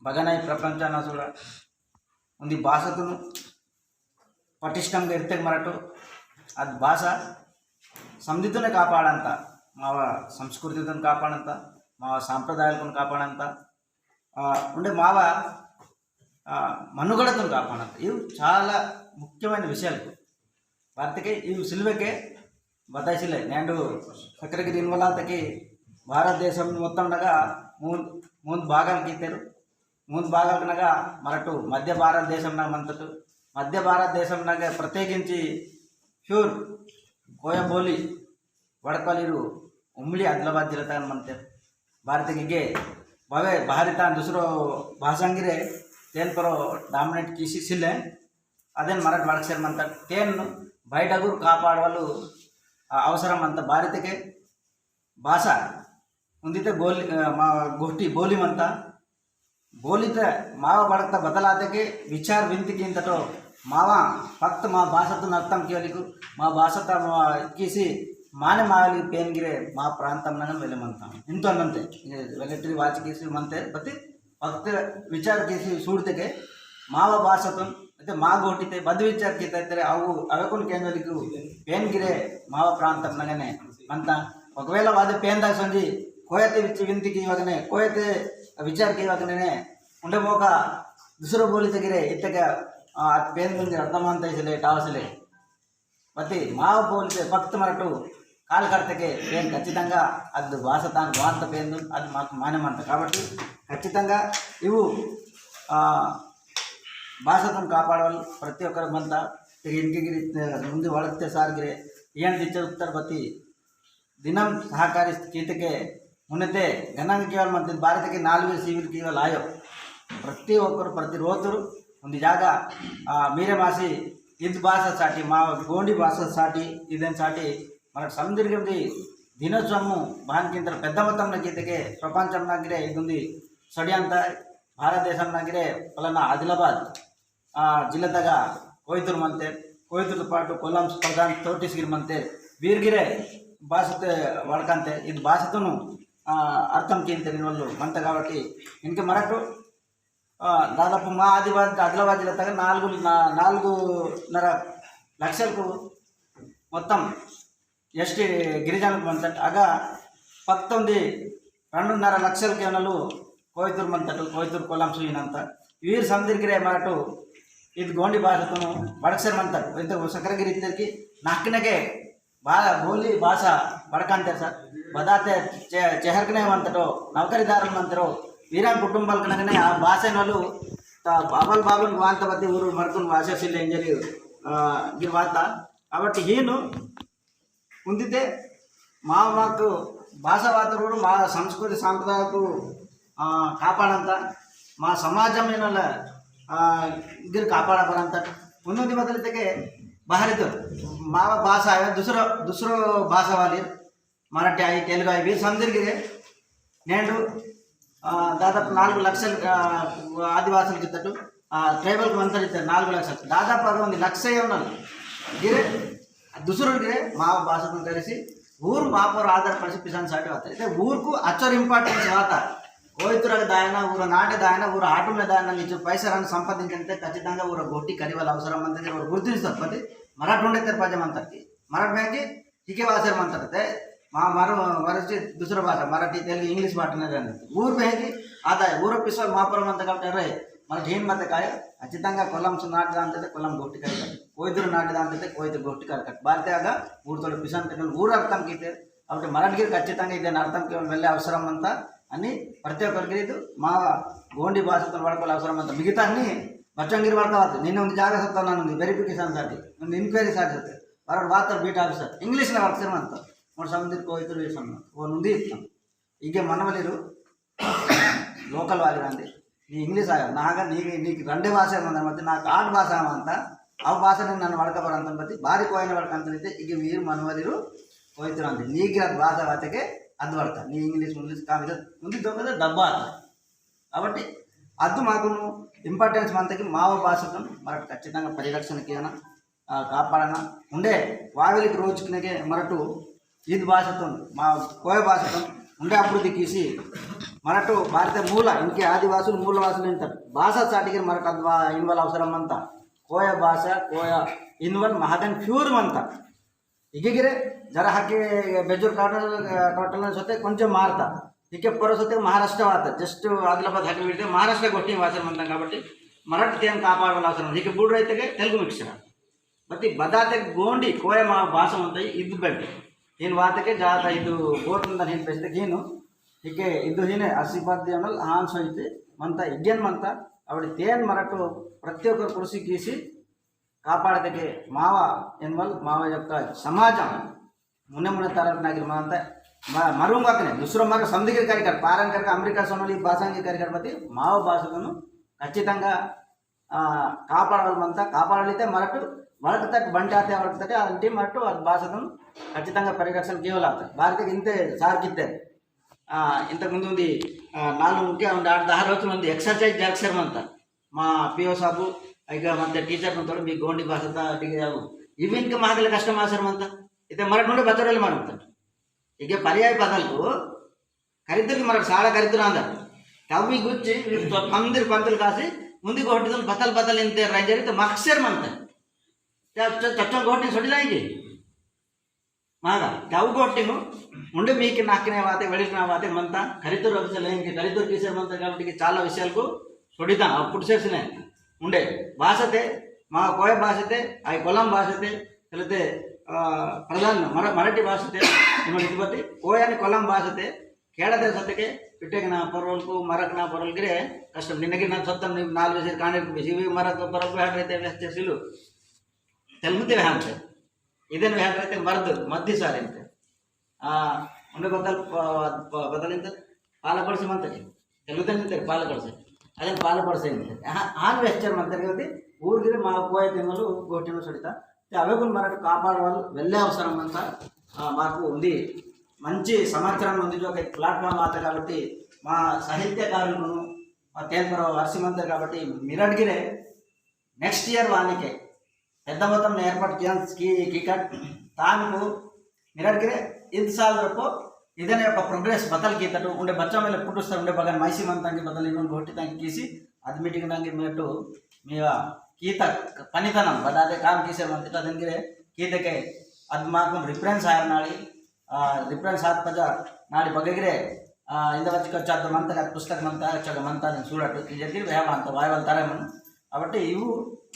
ಬಗನಾಯಿ ಪ್ರಪಂಚನ చూడ ఉంది భాషతును పటిష్టంగా ఇర్తే మరటు అది భాష సమృద్ధిని కాపాడంత మా సంస్కృతిని కాపాడంత మా సాంప్రదాయాలను కాపాడంత ఉండే మావ మనుగడతో కాపాడంత ఇవి చాలా ముఖ్యమైన విషయాలు వార్తకి ఇవి సిల్వకే బతాయిసిలే నేను చక్రగిరి ఇన్వలాతకి భారతదేశం మొత్తంగా మూడు భాగాలకి ఇస్తారు మూడు భాగాలనగా మరటు మధ్య భారతదేశం మంతటు మధ్య భారతదేశంనాగా ప్రత్యేకించి ప్యూర్ కోయబోలి वड़कलीरू उमली आदिलाबाद जिला मनते भारत के भावे बाहरी दूसरो भाषांगिरे तेन पर डामिनेट किसी सिले अदेन मराठ वड़कसेर मंत तेन बैठगुर कापाडवालू अवसरम अंत भारत के भाषा उंदीते गोली गोष्ठी बोली मंत बोलीते मावा बड़कता बदलाते के विचार विनती की इंतटो मावा फक्त मा भाषा तो अर्थम किया मा भाषा किसी माने मावली पेनगिरे मा प्रांतंना वेलमंताम इंतो अन्नंते वेलेटरी वाचिकेसी मंते बत्ति फक्त विचार केसी सूडतेगे माव भाषातो अते मा गोटिते बद विचार कीते अवु अवकुन केंद्रलिकु पेनगिरे माव प्रांतंनागने मंत ఒకవేళ వాది పేందా సంజి కోయతే వింతికి ఇవగనే కోయతే విచారకి ఇవగనే ఉండబోక దుసర బోలి తెగిరే ఇత్తగా ఆ పేన్ గురించి అర్థమంతైసలే టావసలే బత్తి మావ బోలితే ఫక్త మరటు కాలు కడతకే పేన్ ఖచ్చితంగా అది భాష తాను బాంత పేందు అది మాకు మానమంత కాబట్టి ఖచ్చితంగా ఇವು భాషతో కాపాడాలి ప్రతి ఒక్కరి మంత ఇంటికి ముందు వళితే సార్గిరే ಏನು ದಿಚ್ಚುತ್ತರ ಬತ್ತಿ ದಿನಂ ಸಹಕಾರಿ ಕೀತಕ್ಕೆ ಮುನ್ನತೆ ಗಣಾಂಕ ಕೇವಲ ಮತ್ತು ಭಾರತಕ್ಕೆ 4 ಸಿವಿಲ್ ಕೇವಲ ಆಯೋ ಪ್ರತಿ ಒಕ್ಕರು ಪ್ರತಿ ರೋತರು ಒಂದು ಜಾಗ మీరే మాసి ఇది భాష సాటి మా గోండి భాష సాటి ఇదేం సాటి మనకు సముద్రగంది దినోత్సవము బాన్కింత పెద్ద మొత్తంలో గీతకే ప్రపంచంనాగిరే ఇది ఉంది సడి అంత భారతదేశంనాగిరే పలానా ఆదిలాబాద్ జిల్లాగా కోయితూరు మంతే కోయితూరుతో పాటు కొల్లాం ప్రధాన తోటిసిగిరి మంతే వీరిగిరే భాషతో వాడకంతే ఇది భాషతోను అర్థం తెలియని వాళ్ళు మంత కాబట్టి ఇంక మరటు దాదాపు మా ఆదిలాబాద్ జిల్లా 4.5 లక్షలకు మొత్తం ఎస్టీ గిరిజనులకు మంతట ఆగా 2.5 లక్షలకి ఏమలు కోయితూరు మంతటు కోయితూరు కొల్లాం సుయినంత వీరు సముద్రగిరే మరటు ఇది గోండి భాషతోను బడక్సర్ మంతటు ఇంత సకరగిరి ఇద్దరికి నాకినకే బాగా బోలి భాష బడకంతే సార్ బదాతే చెహర్కనే మంతటో నౌకరిదారులు మంతరో వీరాన్ కుటుంబాలు కనుకనే ఆ భాష వాళ్ళు బాబల్ వాంతవతి ఊరు మరకుని భాష సిల్ ఎంజలి గిరి వాత కాబట్టి ఈయను ఉందితే మాకు భాష వాతరుడు మా సంస్కృతి సాంప్రదాయాలకు కాపాడంత మా సమాజమైన गिर कापाडपर्यंत उन्नति बदलते के बाहेर येतो मावा भाषा आहे दुसरो भाषावाली मराठी आहे तेलुगू आहे वीर समजगिरे నేను దాదాపు 4 లక్షలు ఆదివాసులకు ఇద్దరు ట్రైబల్కి మంతలు ఇస్తారు 4 లక్షలు దాదాపు 11 లక్షలు ఉన్నారు గిరే దుసరుడిగిరే మా భాషతో కలిసి ఊరు మాపూర్ ఆధారపడి పిసాన్ సాటి వస్తారు అయితే ఊరుకు అచ్చర్ ఇంపార్టెన్స్ వాత కోయితురకు దాయన ఊరు నాటి దాయన ఊరు ఆటంలో దాయన నుంచి పైసలను సంపాదించంటే ఖచ్చితంగా ఊరు గొట్టి కరివాల అవసరం అంతగా ఊరు గుర్తిస్తారు ప్రతి మరాఠీ ఉండేస్తారు పద్యం అంతకి మరాఠీ బ్యాంకి హికే భాషలు అంటారు మా మరచి దుసర భాష మరాఠీ తెలుగు ఇంగ్లీష్ మాట్లాడే ఊరు బ్యాంకి ఆదాయ ఊరు పిసలు మాపురం అంత కాబట్టి అరే మనకి ఏం మధ్య కాయ ఖచ్చితంగా కొల్లం నాటి దాంతో కొల్లం గొట్టి కరికట్ కోయితురు నాటి దాంతో కోయితురు గొట్టి కరికట్ భారతీయగా ఊరితో పిసాన్ ఊరు అర్థం కీతే కాబట్టి మరాఠీకి ఖచ్చితంగా ఇదని అర్థంకి వెళ్ళే అవసరం అంతా అని ప్రతి ఒక్కరికి ఇది మా గోండి భాషతో పడుకోవాలి అవసరం అంతా మిగతా అన్ని బచ్చంగిరి పడుకోవచ్చు నిన్న ఉంది జాగ్రత్త ఉంది వెరిఫికేషన్ साठी ಒಂದು ಇನ್ಕ್ವೈರಿ ಸಾಧ್ಯತೆ ಬರೋಣ ವಾರ್ತಾರೆ ಬೀಟ್ ಆಫೀಸರ್ ಇಂಗ್ಲೀಷ್ನ ವರ್ಕ್ಸರ್ ಅಂತ ಮೂರು ಸಮುದ್ರಕ್ಕೆ ಹೋಯ್ತು ಒಂದು ఉంది ఇస్తాం ಈಗ మనవలేరు లోకల్ వాళ్ళు రండి నీ ఇంగ్లీష్ నాగా నీకు రెండే భాష ఏమన్నా ಮತ್ತೆ నాకు ಆಟ ಭಾಷೆ ಅಂತ ಅವ ಭಾಷೆ ನಾನು ವಡ್ಕಬಾರಂತ ಬತ್ತಿ ಬಾರಿ ಕೋಯಿನ ವಡ್ಕಂತೈತೆ ಈಗ మీరు మనవలేరు ಹೋಯ್ತು ಅಂತೆ నీకు ಅದು ಭಾಷೆ వాతకే అది పడతా నీ ఇంగ్లీష్ కాదు ఉంది దొంగ డబ్బా కాబట్టి అది మాకు ఇంపార్టెన్స్ మంతకి మావ భాషకు మనకు ఖచ్చితంగా పరిరక్షణకి కాపాడన ఉండే వావిలికి రోజుకునే మరటు ఈద్ భాషతో మా కోయ భాషతో ఉండే అభివృద్ధి కీసి మరటు భారత మూల ఇంకే ఆదివాసులు మూలవాసులు వింటారు భాష చాటికి మరటు అది ఇన్వాల్వ్ అవసరం అంతా ಕೋಯ ಭಾಷೆ ಕೋಯ ಇನ್ವಲ್ ಮಹಾಗನ್ ಪ್ಯೂರ್ ಅಂತ ಈಗಿರೆ ಜರ ಹಾಕಿ ಬೇಜೂರು ಟೋಟಲ್ ಸೊತೆ ಕೊಂచెం ಮಾರ್ತಾ ಈಕೆ ಪರಸೊತೆ ಮಹಾರಾಷ್ಟ್ರ ವಾರ್ತ ಜಸ್ಟ್ ಆದಿಲಾబాద్ ಹಾಕಿ ಬಿಡಿతే ಮಹಾರಾಷ್ಟ್ರ ಗೊಟ್ಟಿ ಭಾಷೆ ಅಂತಾం కాబట్టి మరాఠీ తేను కాపాడాల్సిన అవసరం ఈక బూడ్ రైతుಗೆ తెలుగు మిక్సర్ ಮತ್ತೆ ಬದಾತೆ ಗೋಂಡಿ ಕೋಯ ಮಾ ಭಾಷೆ ಅಂತ ಇದು ಬೆಟ್ಟ ಏನು ವಾತಕ್ಕೆ ಜಾತ ಇದು ಗೋಟ್ರಿಂದ ನೀನು ಬೆಳೆಸಿದ ಏನು ಹೀಗೆ ಇದು ಹೀನೆ ಆಶೀರ್ವಾದ ಅನ್ನೋದು ಹಾನ್ಸ್ ಐತೆ ಮಂತ ಇಗ್ಗೇನು ಮಂತ ಅವಳಿ ತೇನ್ ಮರಟು ಪ್ರತಿಯೊಬ್ಬರು ಕೃಷಿ ಗೀಸಿ ಕಾಪಾಡೋದಕ್ಕೆ ಮಾವ ಎನ್ವಲ್ ಮಾವ యొక్క సమాజం మునే తరగతినాగిరమంత మరుంగాకనే దుసరో మర సంధిగిరి కార్యకర్త పారన్ కర్క అమెరికా సోనలి భాషాంగి కార్యకర్త మావ భాషను ఖచ్చితంగా కాపాడాలంతా కాపాడలితే మరటు వడకత బంటాతే వడకత అలాంటి మరటు ఆ భాషను ఖచ్చితంగా పరిరక్షణ చేయగలుగుతారు భారతకి ఇంతే సార్కితే ఇంతకుముందు ఉంది 4 రోజులు ఉంది ఎక్సర్సైజ్ చేస్తామంతా మా పిఓ సాబు ಈಗ ಮತ್ತೆ ಟೀಚರ್ ಅಂತೇಳಿ మీ గోండి భాషత ఇవిన్కి మాకలి కష్టం ఆసరం అంతా అయితే మరటి నుండి బచ్చడలు మారుతారు ఇక పర్యాయ పదాలకు ఖరీదుకి మరొక సాడ ఖరీదు అందరు కవి గుచ్చి పందిరి పంతులు కాసి ముందుకు కొట్టిన బతలు ఇంత రైజరితే మక్సర్ మంత చచ్చం కొట్టిన సొడిలాయి మాగా కవు కొట్టిను ఉండి మీకు నాకినే వాతే వెళిన వాతే మంత ఖరీదు రోజులకి ఖరీదు తీసేమంత కాబట్టి చాలా విషయాలకు సొడితాం అప్పుడు చేసినే ఉండే భాషతే మా కోయ భాషతే అవి కొలం భాషతే లేకపోతే ప్రధాన మరాఠీ భాషతే ఇటువంటి కోయాని కొలం భాషతే కేడదే సొత్తకే పిట్టకి నా పొరవలకు మరక్ నా పొరవలకి కష్టం నిన్నకి నా సొత్తం 4 వేసి కానీ ఇవి మరొక పొరవకు హ్యాండ్రైతే వేసేసిలు తెలుగుతే హ్యాండ్రే ఇదేನು హ్యాండ్రైతే మరదు మధ్య సార్ ఇంత ఉండే బదలింత పాలపడిసి మంతకి తెలుగుతే నింతే పాలపడిసి అదే పాలపడిసి ఆన్ వెస్టర్ మంతకి కాబట్టి ఊరికి మా కోయ తిమ్మలు గోటిను సొడితా అవే కూడా మరొక కాపాడవాళ్ళు వెళ్ళే అవసరం అంతా మాకు ఉంది మంచి సమాచారం ఉంది ఒక ప్లాట్ఫామ్ ఆత కాబట్టి మా సాహిత్యకారులను మా తేన్పర వర్షమంతా కాబట్టి మీరడిగిరే నెక్స్ట్ ఇయర్ వానికే పెద్ద మొత్తం ఏర్పాటు కికట్ తాను మీరడిగిరే 5 साल రూపో ಇದನ್ನ యొక్క ಪ್ರೋಗ್ರೆಸ್ ಬದಲ್ ಕೀತಟು ಉಂಡೆ ಬಚ್ಚ ಮೇಲೆ ಪುಟ್ಟುಸ್ತಾರೆ ಉಂಡೆ ಬಗನ್ ಮೈಸಿ ಮಂತಂಗೆ ಬದಲು ಇನ್ನೊಂದು ಹೊಟ್ಟಿ ತಂಗಿ ಕೀಸಿ ಅದು ಮೀಟಿಂಗ್ ನಂಗೆ ಮೇಟು ಮೇವ ಕೀತ ಪನಿತನಂ ಬದಾದೆ ಕಾಮ್ ಕೀಸೆ ಮಂತಿಟ ಅದಂಗಿರೆ ಕೀತಕ್ಕೆ ಅದು ಮಾಕು ರಿಫರೆನ್ಸ್ ಆಯ ನಾಳಿ ರಿಫರೆನ್ಸ್ ಆದ ಪದ ನಾಡಿ ಬಗೆಗಿರೆ ಇಂದ వచ్చి వచ్చేద్దాం మంతగా పుస్తకం అంతా వచ్చాక మంతా నేను చూడట్టు జరిగి వేమ అంత వాయవల్తారేమో కాబట్టి ఇవి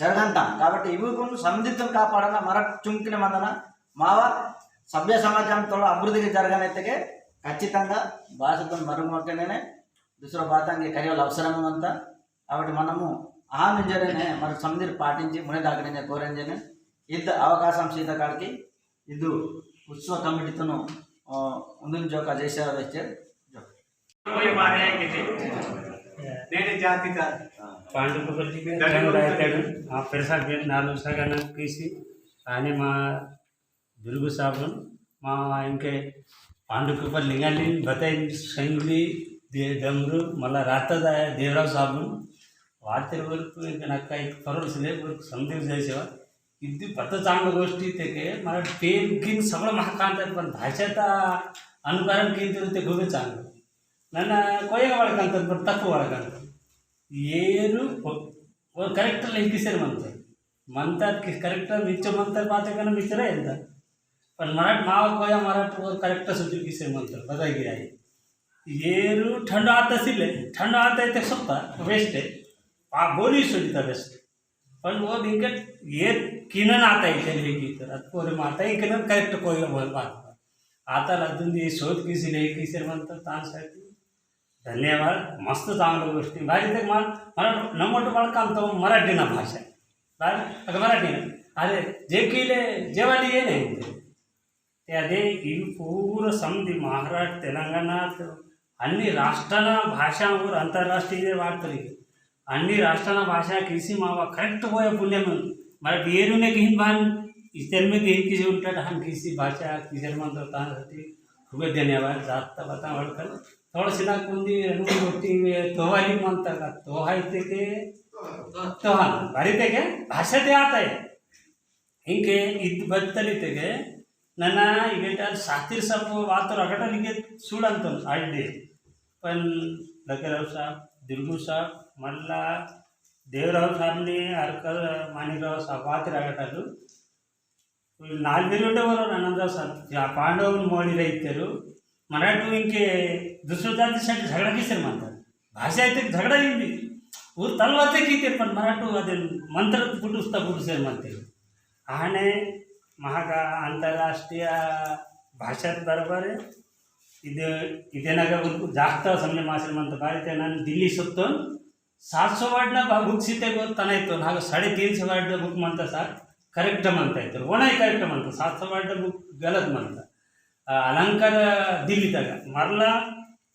జరగంటాం కాబట్టి ఇవి కొన్ని సందిగ్ధం కాపాడన మరొక చుంకిన మందన మావ సభ్య సమాజంతో అభివృద్ధికి జరగనైతే ఖచ్చితంగా భాషతో మరుగుమొక్కనే దుసర బాతంగి కరియలు అవసరం అంతా కాబట్టి మనము ఆ నుంజనే మన సంధిని పాటించి మునే దాకనే కోరంజనే ఇద్ద అవకాశం సీతకాడికి ఇది ఉత్సవ కమిటీతో ముందు జోక చేసేవారు వచ్చారు నేను జాతి पांडुकपल्ली राहताడు ఆ ప్రసాద్ 4 సగన కీసి आणि మా दुर्गु साबण మా ఇంకే पांडुकपल्ली लिंगाली बताई संगली दमरू मला राहतात आहे देवराव साबण वाटेवरती నాకు काही फरक नाही समजून जायचं किती पत्ता चांगल्या गोष्टी ते के मला पेन गिन सगळं महाग आणतात पण भाषेचा अनुकरण केलं ते खूप चांगलं ನನ್ನ ಕೊಯ್ಯ ಒಳಗಂತದ್ದು ಬಟ್ ತಪ್ಪು ಒಳಗಂತ ಏನು ಕರೆಕ್ಟಲ್ಲಿ ಇಂಕಿಸರು ಮಂತಾದ ಕರೆಕ್ಟಾಗಿ ಮಿಚ್ಚ ಮಂತಾರೆ ಪಾತಕನ ಮಿಚ್ಚರೇ ಎಂತ पण मराठ मावा कोया मराठ करेक्ट सुद्धा किसे म्हणतात बदागिरी आहे येरू थंड आता सिले थंड आता येते सोपता वेस्ट आहे बोली सुद्धा बेस्ट पण वो दिंकट ये किनन आता येते हे की तर पोरे माता ही किनन करेक्ट कोया बोल बात आता लद्दून शोध किसी नाही किसी म्हणतात त्यासाठी धन्यवाद. मस्त चांगल्या गोष्टी भारी ते मला नंबर मला काम तो मराठीना भाषा भारी मराठीनं अरे जे केले जेवायला ये नाही ते अదే ఈ పూర సంధి మహారాష్ట్ర తెలంగాణ అన్ని రాష్ట్రాల భాష और अंतर्राष्ट्रीय वार्तरी अन्नी राष्ट्राला भाषा किसी मावा करेक्ट होय पुण्य में मला डिएरू ने कहीं बान इस्तेल में कहीं किसी उल्टा हम किसी भाषा किसी मंत्र तांती खूब धन्यवाद जाता बता वळकर थोड़ा सिना कुंदी रनु गोटी तोहाली म्हणता का तोहा इथे के तोहा भारी ते के भाषा ते आता है इनके इत बदतली ते के ನನ್ನ ಈಗ ಸಾತಿರ್ ಸಾಬ್ ವಾತು ರಗಟಲಿಗೆ ಸುಳ್ಳಂತ ಅಡ್ಡಿ पण लकेराव साहेब दिलगू साहेब मल्ला देवराव साहेबनी अरकल माणिकराव साहेब वात रगटाలు नाल्वीरुंडे बरोबर आनंदराव साहेब या पांडव मोडीला इत्तरू मराठी इंके दुसऱ्या जातीसाठी झगडा किसर म्हणतात भाषा आहे ते झगडा हिंदी ऊर तलवाते किती पण मराठी अదే मंत्र पुटुस्ता पुटुसेर म्हणते आने महाग अंतरराष्ट्रीय भाषेत बरोबर इथे ना जास्त समजा मासे म्हणतो काय ते ना दिल्ली सुटून 700 वाढना बुक सीते तना येतो ना 350 वाढना बुक म्हणता सर करेक्ट म्हणता येतो कोणाही करेक्ट म्हणतो 700 वाढना बुक गलत म्हणता अलंकार दिल्ली तक मरला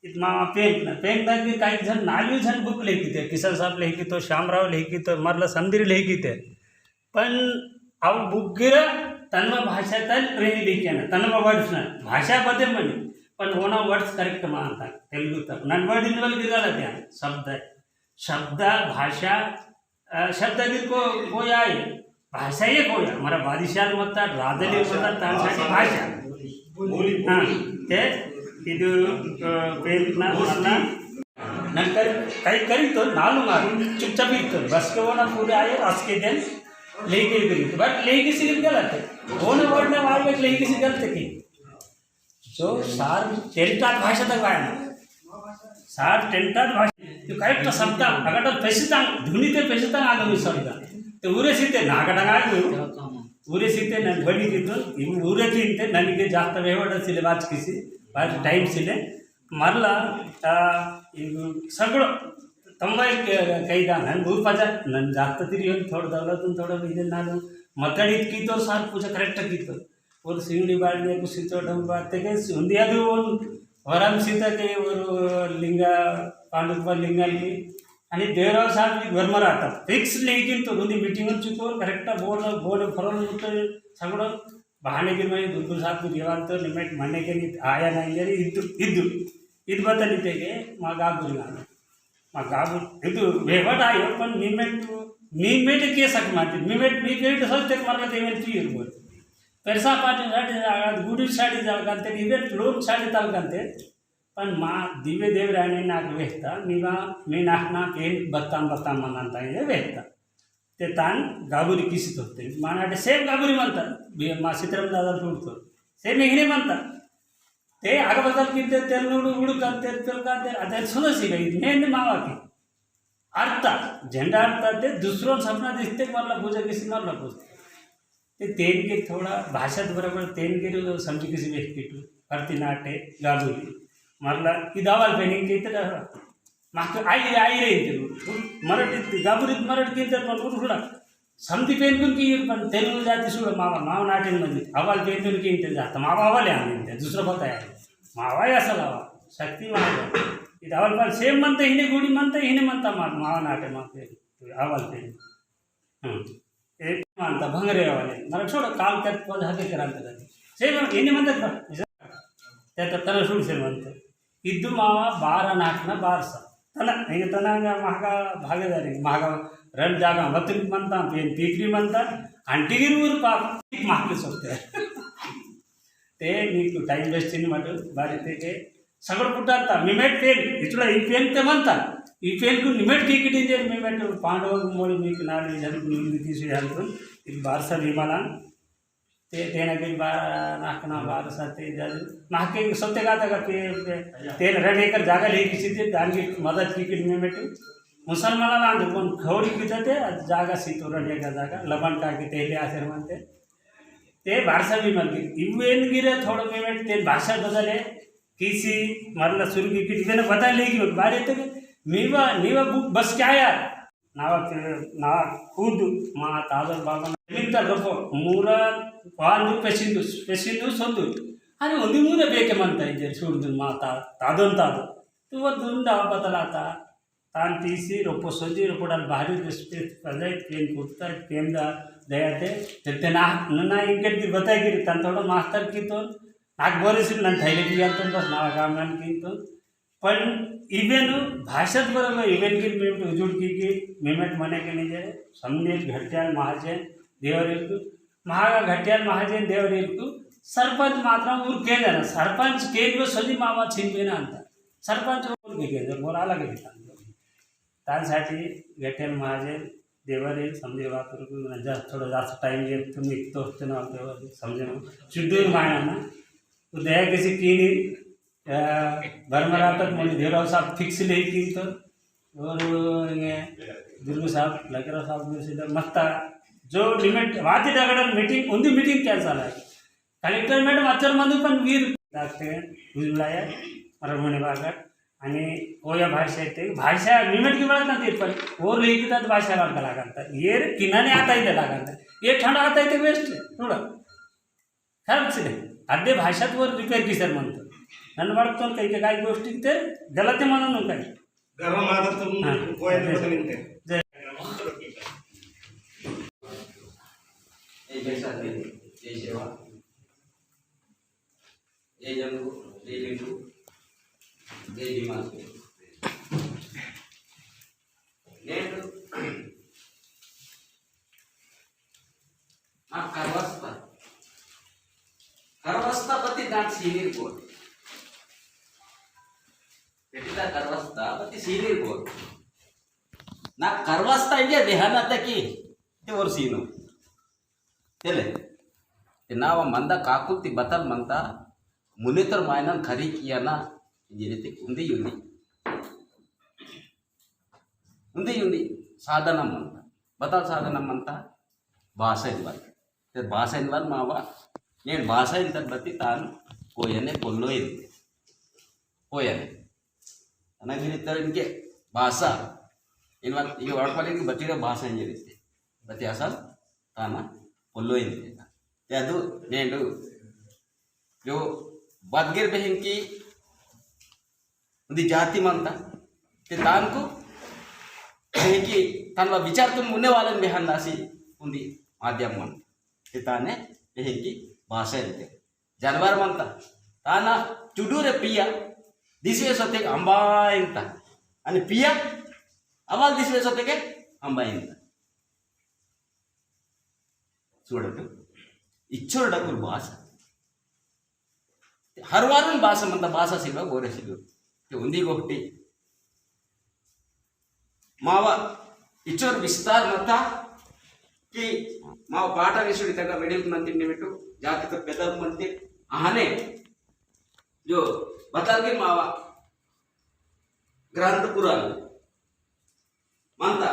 इतना पेन तक काही जण नाली जण बुक लिखिते किशन साहब लिखितो श्यामराव लिखितो मरला संदीर लिखिते पण अव बुक गिरा तन्व भाषेतल प्रेमी लिख्यान तन्व वर्ड्स ना भाषा बदल म्हणे पण होना वर्ड्स करेक्ट मानतात तेलुगू तक नन वर्ड इनवल गिराला त्या शब्द भाषा शब्द गिर को कोया आहे भाषा ये कोया मरा बादिशाल म्हणतात राजली म्हणतात त्यासाठी भाषा हां ते ಇದು पेरना मरना नंतर काही करीतो नालू मारू चुपचाप इतो बस के होना पूरे आए आज के दिन लेके करीतो बट लेके सिर्फ गलत है होना वर्ड में वाल में लेके से गलत की जो सार टेंटात भाषा तक वायना सार टेंटात भाषा तो करेक्ट शब्द अगर पैसे धुनी ते पैसे तक आलो मी शब्द तो ಊರೇ ಸಿತೆ ನಾಗಡಗಾಗು ಊರೇ ಸಿತೆ ನಾನು ಬಡಿದಿದ್ದು ಇವು ಊರೇ ತಿಂತೆ ನನಗೆ ಜಾಸ್ತಿ ವ್ಯವಹಾರಸಿಲೆ ವಾಚಿಸಿ ಬಾರಿ ಟೈಮ್ ಸಿಲೆ ಮರಲ ಇದು सगळं तंबाई कैदा ನಾನು ಭೂಪಜ ನನ್ನ ಜಾಸ್ತಿ ತಿರಿ थोड़ा दौलतून थोड़ा ಇದನ್ನ ನಾನು ಮತ್ತಡಿ ಕಿतो ಸಾರ್ ಪೂಜ ಕರೆಕ್ಟ್ ಕಿतो और सिंगड़ी बाड़ने को सीतो डंबा तेके सुंदी ಅದು वरम सीताके और लिंगा पांडुप लिंगाली आणि देवराव साहेब गरम राहतात फिक्स लेकिन तो दोन्ही मीटिंगवर चुकवर करेक्ट बोर्ड फरवून सगळं बहाणे गिरमाई दुर्गुल साहेब देवांत निमेट मने के आया नहीं अरे ಇದು ಬದಲಿತೆಗೆ ಮಗಾಬು ಇದು ವೇವಟ್ ಆಯೋ पण निमेट केसक माती निमेट सत्य मारला ते इव्हेंट इरಬೋದು पैसा पाठीसाठी जागा गुडीसाठी जागा इव्हेंट लोन साठी तालुकांते पण मा दिवे देवराने नाग वेहता मी नाकना पेन बत्ताम म्हणता ये वेहता ते तान गाबुरी किसित होते मानाटे सेम गाबुरी म्हणतात मा सीताराम दादा सोडतो सेम हिने म्हणतात ते आगबदल किंते तेलनुडू उडुकंते तेलकांते अदे सुनसी गई नेन मावाकी अर्थ झंडा अर्थ ते दुसरों सपना दिसते मला पूजा किसी मला पूजते ते तेन के थोड़ा भाषात बरोबर तेन के समझी किसी व्यक्ति टू करती नाटे गाबुरी मरला इदावाल पेनिंग के इतर मागं आई रे मराठी गाबुरीत मराठी किंतर पण उडुडा समधी पेनकून की पण तेलुगू जाती सुद्धा मावा नाटेमध्ये अवाल पेनकून की इंटर जातं मावा अवाले आणले दुसरं पत आहे मावा असा लावा शक्ती मावा ಇದು ಅವಲ್ ಪಾಲ್ ಸೇಮ್ ಅಂತ ಹಿಂದೆ ಗುಡಿ ಮಂತ ಹಿಂದೆ ಮಂತ ಮಾವ ನಾಟೆ ಮಾತೆ ಅವಲ್ पेन ಅಂತ ಭಂಗರೆ ಅವಲೆ मला छोड़ काल त्यात पद हाते करांत ಸೇಮ್ ಹಿಂದೆ ಮಂತ त्यात तना सुड से म्हणतो इद्दू मावा 12 नाटना 12 तना ಹಿಂಗೆ ತನಾಗ ಮಹಾಗ ಭಾಗದಾರಿ ಮಹಾಗ रन जागा वतन म्हणता पेन पीकरी म्हणता अंटिगिरूर पाप मागले सोडते ते नीक टाइम वेस्टिंग मध्ये बारी ते सगळं कुठं निमेट पेन इथला ही पेन ते म्हणतात ಈ ಪೇನ್ಕು ನಿಮೆಟ್ ಕೀಕಿಟ್ಟಿದ್ದೆ ನಿಮೆಟ್ ಪಾಂಡವ मोडी मी नाली झलकून तीसरी झलकून एक बारसा विमाना ते तेनाके नाकना बारसा ते नाके सत्य गाता का ते रन एकर जागा ले किसी दाనికి मदत कीकिट निमेट मुसलमानाला अंदर पण खवडी किती ते जागा सीतो रन एका जागा लबन टाकी तेले आसर म्हणते ते भाषा भी मन इवेन गिरे थोड़ा पेमेंट ते भाषा बदले किसी मतलब सुर की किसी ने बता लेगी बारे तो नीवा बुक बस क्या यार नावा खुद मा ताजर बाबा मिलता रफो मूरा पांडु पेशिंदु सोंदु अरे उन्हीं मूरे बेके मनता है जर सुरदु मा तादन तो वो दुंडा बदलाता तान तीसी रोपो सोजी रोपो डाल बाहरी दृष्टि पजाई पेन कुत्ता पेन दा दयाते ते ना इंकेट की बताई गिरी तन थोड़ा मास्टर की तो नाक बोरिस नन थैले की तो बस ना काम नन की तो पण इवेन भाषात बरोबर इवेन की मिनिट उजुड की मिनिट मने के नहीं जाए समने घट्याल महाजन देवर इल्कु महागा घट्याल महाजन देवर इल्कु सरपंच मात्र ऊर के जाना सरपंच के जो सोजी मामा छिन अंत सरपंच ऊर के बोला अलग त्यासाठी घट्याल महाजन देवर येईल समजे वापर जास्त थोडं जास्त टाइम येत तुम्ही तो ना समजे शुद्धूर मायना ना तो दया किसी की भरमरातक म्हणजे धेराव साहब फिक्स नहीं की तो और दुर्गू साहब लकेराव साहब मस्त जो लिमिट वाती दगड मीटिंग उंदी मीटिंग कैंसल आहे कलेक्टर मॅडम अचर मधून पण वीर लागते उजळाय परभणी भागात आणि ओया भाषा येते भाषा लिमिट की बात ना ते पण और लिखितात भाषा वाढता लागता ये किनाने आता इथे लागता ये ठंड आता इथे वेस्ट थोडं खरंच नाही अद्य भाषात वर रिपेअर की सर म्हणतो नन्न वाटतो काही काही गोष्टी ते त्याला ते म्हणून काय जय सेवा जय जंगू जय लिंगू जय भीमा నేను మా కర్వస్త పతి దాని సీనియర్ బోర్డు పెట్టిన కర్వస్త పతి సీనియర్ బోర్డు నా కర్వస్త ಇದೆ ದೇಹನತಕಿ ते वर सीनो तेले ते नाव मंदा काकुल ती बतल म्हणता मुने तर मायना खरी किया ना जेने ते ఉంది సాధనం అంట బతాల్ సాధనం అంట భాష ఇవ్వాలి భాష ఇవ్వాలి మావ నేను భాష ఇంత బట్టి తాను పోయనే పొల్లోయింది పోయనే ನನಗಿರಿತಾರೆ ನಿಮಗೆ ಭಾಷ ಇನ್ವಲ್ ಈಗ ಹೊಡ್ಕೊಳ್ಳಿ ಬತ್ತಿರೋ ಭಾಷೆ ಏನಿರುತ್ತೆ ಬತ್ತಿ ಅಸಲ್ ತಾನ పొల్లోయింది ಅದು నేను जो बदगिर बहन की जाति मानता ते तान को की तन विचार तुम मुन्ने वाले बहन दासी उंदी माध्यम मन ते ताने बहन की भाषा इरते जानवर मानता ताना चुडूरे पिया दिसवेस होते अंबा इंता आणि पिया अवाल दिसवेस होते के अंबा इंता చూడట ఇచ్చోడకు భాష हरवारून भाषा म्हणता भाषा शिल्वा गोरे शिल्व ते उंदी गोष्टी मावा इच्छोर विस्तार मता की माव पाठ विषुडी तक वेडिल मंदिर बिटू जाति तो पेदर मंदिर आने जो बता के मावा ग्रंथ पुराण मानता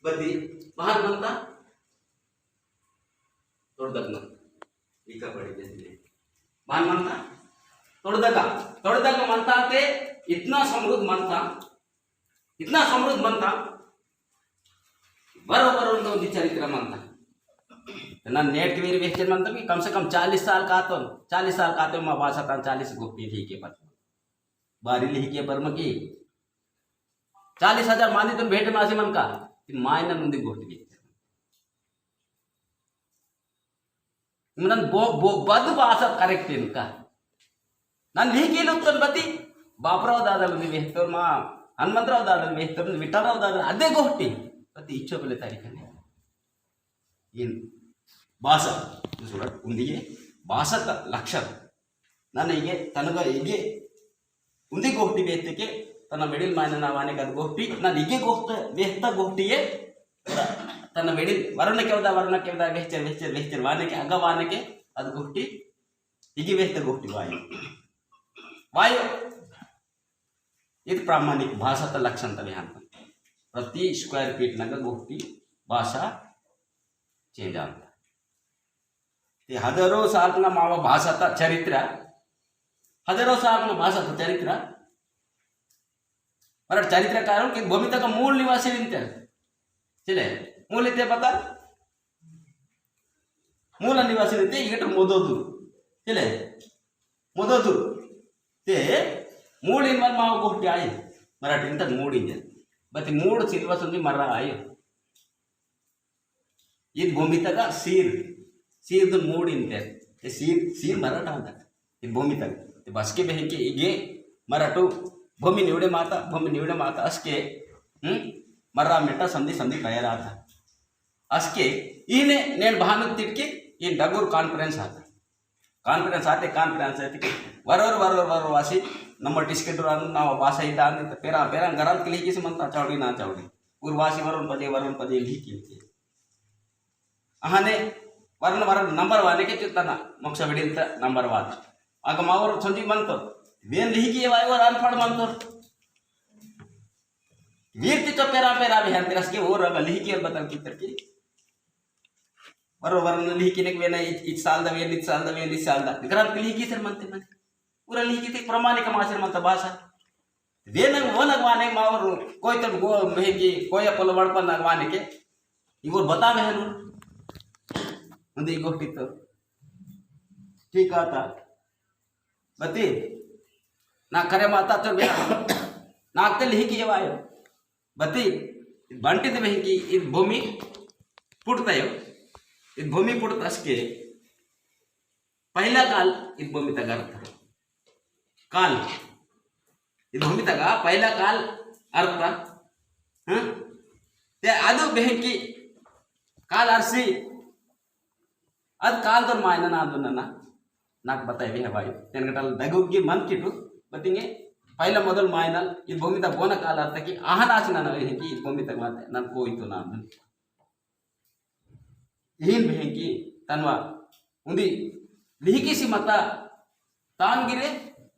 बदी बाहर मानता तोड़दक इका पड़ी जैसे मान मानता तोड़दका मानता ते इतना समृद्ध मानता बरोबर उनको चरित्र मानता ना नेट की वेरिएशन मानता कि कम से कम 40 साल का तो माँ भाषा था 40 गोपी थी के पर बारी लिखी के पर मकी 40,000 मानी तो भेट मासी मन का मायना मुंदी गोष्टी मन बद भाषा करेक्ट इनका ನಾನು ಹೀಗೆ ಉತ್ತರ ಬತ್ತಿ ಬಾಪರಾವ್ ದಾದಲ್ ವೇಹ್ತರ್ ಮಾ ಹನುಮಂತರಾವ್ ದಾದಲ್ ವೇಹ್ತರ್ ವಿಠಲರಾವ್ ದಾದಲ್ ಅದೇ ಗೋಷ್ಠಿ ಬತ್ತಿ ಇಚ್ಚೋ ಬೆಲೆ ತಾರೀಖನೆ ಏನು ಭಾಷಾ చూడ ఉందిಗೆ ಭಾಷಾ ಲಕ್ಷಣ ನಾನು ಹೀಗೆ ತನಗ ಹೀಗೆ ಉಂದಿ ಗೋಷ್ಠಿ ವೇಹ್ತಕ್ಕೆ ತನ್ನ ಮೆಡಿಲ್ ಮಾಯನ ನಾವಾನೆ ಕದ ಗೋಷ್ಠಿ ನಾನು ಹೀಗೆ ವೇಹ್ತ ಗೋಷ್ಠಿಗೆ ತನ್ನ ಮೆಡಿಲ್ ವರ್ಣಕ್ಕೆ ವೇಹ್ಚರ್ ವಾನೆಗೆ ಅಗವಾನೆಗೆ ಅದು ಗೋಷ್ಠಿ ಹೀಗೆ ವೇಹ್ತ ಗೋಷ್ಠಿ वायु ये प्रामाणिक भाषा लक्षण ध्यान प्रति स्क्वायर फीट नग गोष्टी भाषा चेंज आता ते हजारों साल मावा भाषाचा चरित्र हजारों साल भाषाचा चरित्र मराठी चरित्रकार की भूमि तक मूल निवासी निंते चले मूल इतने पता ಮೂಲ ನಿವಾಸಿರುತ್ತೆ ಈಗ ಮೊದೋದು ಇಲ್ಲ ಮೊದೋದು ते ಮೂಡಿನ ಮರ ಮಾವ ಕೊಟ್ಟಿ ಆಯ್ ಮರಾಠಿ ಅಂತ ಮೂಡಿಂದೆ ಮತ್ತೆ ಮೂಡು ಸಿಲ್ವಸೊಂದಿ ಮರ ಆಯ್ ಇದು ಭೂಮಿ ತಗ सीरದು ಮೂಡಿಂತೆ सीर मराठ ಅಂತ ಇದು ಭೂಮಿ ತಗ बसके बेहके इगे मराठू भूमि निवडे माता असके मर्रा मेटा संधि तयार आता असके इने नेन भानु तिटकी इन डगूर कॉन्फ्रेंस आते वर वासी नंबर टिस्केट ना भाषा इदा पेरा घरात लिखी म्हणता चावडी ना चावडी वासी वरून पदे लिखी आहाने वरण नंबर वाने के चित्ताना मोक्ष बिडिंत नंबर वाद आग मावर संजी म्हणतो वेन लिखी वायवर अनपढ़ म्हणतो वीर तिथं पेरा बिहान असके और लिखी बदल की तरकी बरोबर लिखी ने वेन इच साल दा घरात लिखी सर म्हणते पूरा लिखी ते प्रमाणिक माशर म्हणता भाषा वेन वनगवाने मावर कोई तो गो मेहगी कोई पल वड़पन नगवाने के इवर बता मेहनु मंदी गोष्टी तो ठीक आता बती ना खरे माता तो बेना नाकते लिखी वायो बती बंटिद मेहगी इद भूमि पुटतायो इद भूमि पुटत असके पहिला काल इद भूमि तगा काल इद भूमि तगा पहिला काल अर्थ ते ಅದು ಬೆಹಕಿ काल आरसी अद काल तो मायना ना ಅದು ನನ್ನ नाक बताए है भाई तेन गटल दगुगी मन किटु बतिंगे पहिला ಮೊದಲು ಮಾಯನಲ್ इद भूमि तक बोना काल अर्थ की आहानाच ना ಬೆಹಕಿ इद भूमि तक माते नन कोइतो ना ಏನ್ ಬೆಹಕಿ ತನ್ವಾ ಉಂದಿ ಲಿಹಿಕಿಸಿ ಮತ ತಾನ್ಗಿರೆ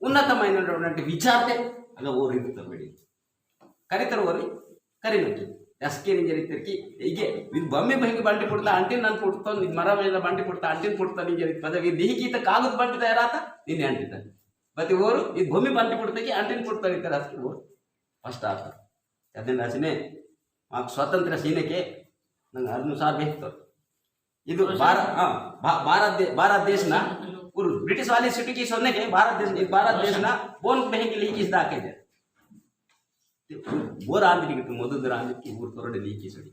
ಉನ್ನತమైనటువంటి ವಿಚಾರತೆ ಅಲ್ಲ ಓರಿರುತ್ತ ಬಿಡಿ ಕರಿತರು ಓರಿ ಕರಿನಕ್ಕೆ ಅಸ್ಕೆ ನಿಂಜರಿತಿರ್ಕಿ ಹೀಗೆ ಇದು ಬೊಮ್ಮೆ ಬೆಹಕಿ ಬಂಟಿ ಪುಡ್ತಾ ಅಂಟಿನ ನಾನು ಪುಡ್ತಾ ನಿನ್ ಮರ ಮೇಲೆ ಬಂಟಿ ಪುಡ್ತಾ ಅಂಟಿನ ಪುಡ್ತಾ ನಿಂಜರಿ ಪದವಿ ಲಿಹಿಕಿತ ಕಾಗದ ಬಂಟಿ ತಯಾರಾತ ನಿನ್ನೆ ಅಂಟಿತ ಮತ್ತೆ ಓರು ಇದು ಭೂಮಿ ಬಂಟಿ ಪುಡ್ತಕ್ಕೆ ಅಂಟಿನ ಪುಡ್ತಾ ಇರ್ತಾರೆ ಅಸ್ಕೆ ಓರು ಫಸ್ಟ್ ಆತ ಅದನ್ನ ರಚನೆ ಮಾకు ಸ್ವಾತಂತ್ರ್ಯ ಸೀನೆಗೆ ನಂಗೆ अनुसार ಬೇಕಿತ್ತು ಇದು भारत देश ना ब्रिटिश वाली सिटी की सोने के भारत देश ना बोन बहन के लिए किस दाके दे वो रांधनी की मोदू रांधनी की ऊर तोरडे ली की सड़ी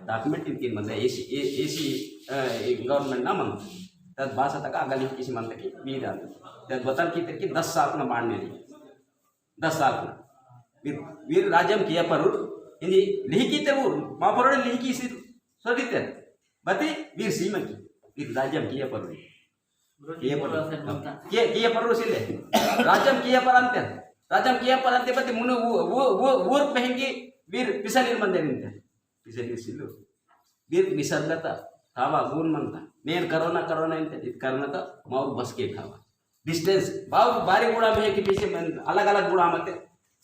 डॉक्यूमेंट इनके मंदे एसी गवर्नमेंट ना मन तद भाषा तक आगली किसी मंदे की वीर आंध तद बतन की तक 10 साल ना बांधने ली 10 साल ना वीर राज्यम किया पर हिंदी लिखी थे वो माँ परोड़े लिखी सी सोड़ी थे बती वीर सीमा की वीर राज्यम किया पर किया पर सिले राज्यम किया पर अंते बती मुनु वो ऊर पहंगी वीर पिसलीर मंदे निंते पिसलीर सिल्लो वीर निसर्गता थावा गुण मनता नेन करोना इंते इत करना माउ बस के थावा डिस्टेंस बाव बारी गुड़ा में के पीछे अलग अलग गुड़ा मते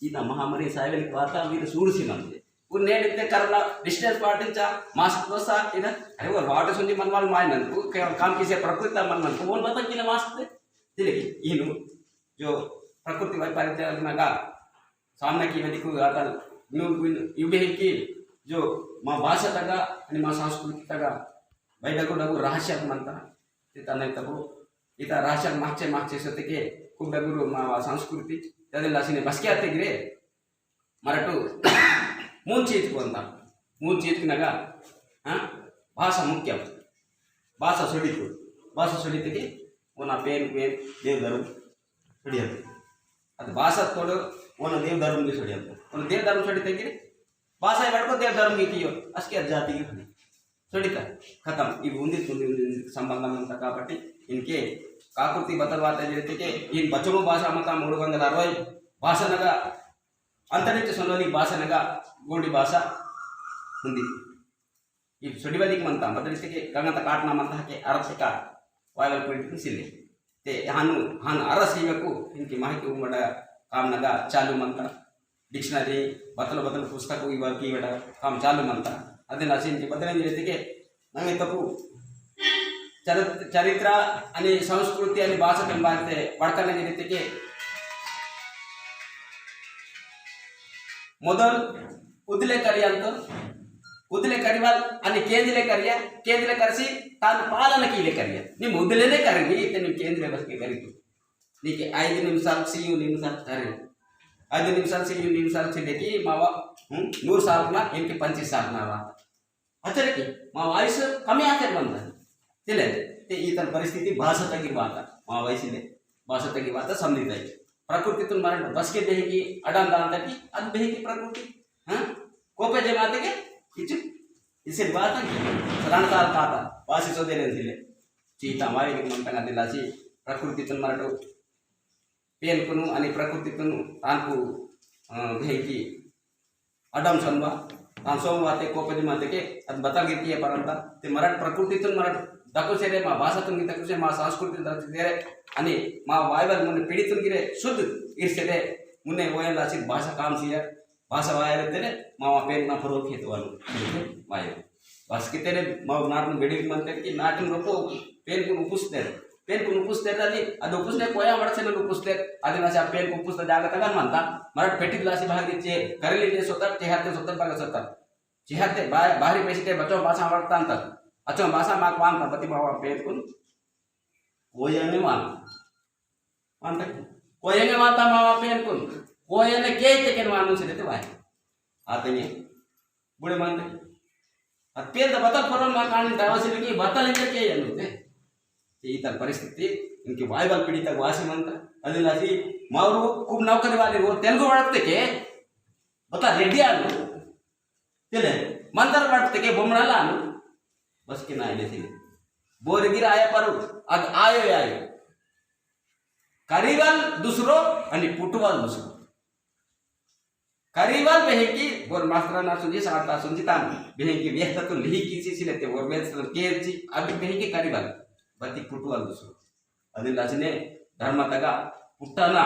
सीता महामारी साइवेल वाता वीर सूरसी नंदे उन नेनिते करना डिस्टेंस पाटिंचा मास्क दोसा इधर अरे वो वाटर सुंदी मनवाल मायनन वो काम किसे प्रकृति मनमन को बोल बता किले मास्क दे दिले की इनु जो प्रकृति वैपरीत्य का सामने की वेदी को आता न्यू युबे की जो मा भाषा तगा आणि मा संस्कृती तगा बैठको डगु रहस्य म्हणता तिता नाही तको इता रहस्य मागचे सतके खूप डगु मा संस्कृती त्यादे लासिने बसके आते गिरे मराठू मूल चीज नगा भाषा मुख्य भाषा सुड़ीते कि ओना पेन देव धर्म सुड़ियते ಅದು ಭಾಷಾ ತೋಡು ಓನ ದೇವ ಧರ್ಮಕ್ಕೆ ಸುಡಿಯಂತ ಓನ ದೇವ ಧರ್ಮ ಸುಡಿತೆ कि ಭಾಷಾ ಬಡ್ಕೋ ದೇವ ಧರ್ಮಕ್ಕೆ ಕಿಯೋ ಅಷ್ಟೇ ಜಾತಿಗೆ ಸುಡಿತಾ खत्म ಇವು ಉಂದಿ ಸಂಬಂಧ ಅಂತ కాబట్టి इनके काकृति बदलवाते जैसे कि इन बच्चों भाषा मत 360 भाषा नगा अंतरिक्ष सोनोनी भाषा नगा गोडी भाषा हिंदी ये सुडिवालिक मनता मतलब इसके गंगत काटना मनता के अरब का वायवल पॉइंट सिले ते हान अरस को इनकी माहिती उमड़ काम नगा चालू मनता डिक्शनरी बदल पुस्तक की काम चालू मनता अदे नसी इनकी बदल जैसे के नंगे तपु चरित्र आणि संस्कृती आणि भाषा तुम्हारे पढ़कने रीति के ಮೊದಲು ಉದ್ಲೆ ಕರಿ ಅಂತ ಉದ್ಲೆ ಕರಿವಾಲ್ आणि ಕೇಂದ್ರಲೆ ಕರಿಯ ಕೇಂದ್ರಲೆ ಕರೆಸಿ ತಾನು ಪಾಲನ ಕೀಲೆ ಕರಿಯ ನಿಮ್ಮ ಉದ್ಲೆನೇ ಕರಗಿ ಇತ್ತೆ ನಿಮ್ಮ ಕೇಂದ್ರ ಬಸ್ಗೆ ಕರಿತು నీకు 5 నిమిషాలు సియు నిమిషాలు కరే 5 నిమిషాలు సియు నిమిషాలు చెడకి మావ 100 साल ना इनके 25 साल ना बात अच्छा की మా వయసు కमी आते बंद तिले ते इतर परिस्थिती भाषा तगी बात మా వయసుले भाषा तगी बात समझित आहे प्रकृतीतून मरण बसके देही अडान दान की अद देही प्रकृती हां कोपे जे माते के किच इसे बात है सदानकाल काता वासी सो देने दिले चीता मारी के म्हणता दिलासी प्रकृतीतून मरण पेनकुनु आणि प्रकृतीतून तानकु भेकी अडम सनवा तान सोमवाते कोपे माते के अद बता गिरती है परंता ते मरण प्रकृतीतून मरण दकोसेरे मा भाषातून दकोसे मा संस्कृती दकोसेरे आणि मा वायवल मुने पीडितून गिरे शुद्ध इरसेरे मुने वयला सी भाषा काम सिया भाषा वायर तेरे मा पेन ना फरोक हेतवाल वाय बस की तेरे मा नाटन बेडी म्हणते की नाटन रोपो पेन को उपसते पेन को उपसते आणि ಅದು उपसते कोया वडसेने उपसते आदिनासी आ पेन को उपसते जागा तगन म्हणता मराठ पेटी ग्लासी भागीचे करेले स्वतः तेहाते स्वतः भाग स्वतः जेहाते बाहरी पैसे ते बचो भाषा आवडता अंत अच्छा भाषा माग वान पति बाबा पेन को कोयने वान वानता कोयने वानता मावा पेन को कोयने के ते वानु से देते वाय आते ने बुडे मानते अत्यंत बतल फरन मा कान दावसिल की बतल इंके के अन्नुते इतर परिस्थिति इनकी वायबल पीढ़ी तक वासी म्हणता अदिलासी मावरू खूप नौकरी वाले वो तेलुगु वाडते के बता रेड्डी आनु तेले मंदर वाडते के बोमणाला आनु बस के ना लेते बोरगिर आया पर अग आयो आयो करीवाल दूसरो आणि पुटवाल दूसरो करीवाल बेहेकी बोर मास्टराना सुजी साता सुंजितान बेहेकी व्यस्ततून लिही किसी सिलेते बोर मेस्तन केरची अभी बेहेकी करीवाल बती पुटवाल दूसरो अदिलासीने धर्मतगा पुट्टना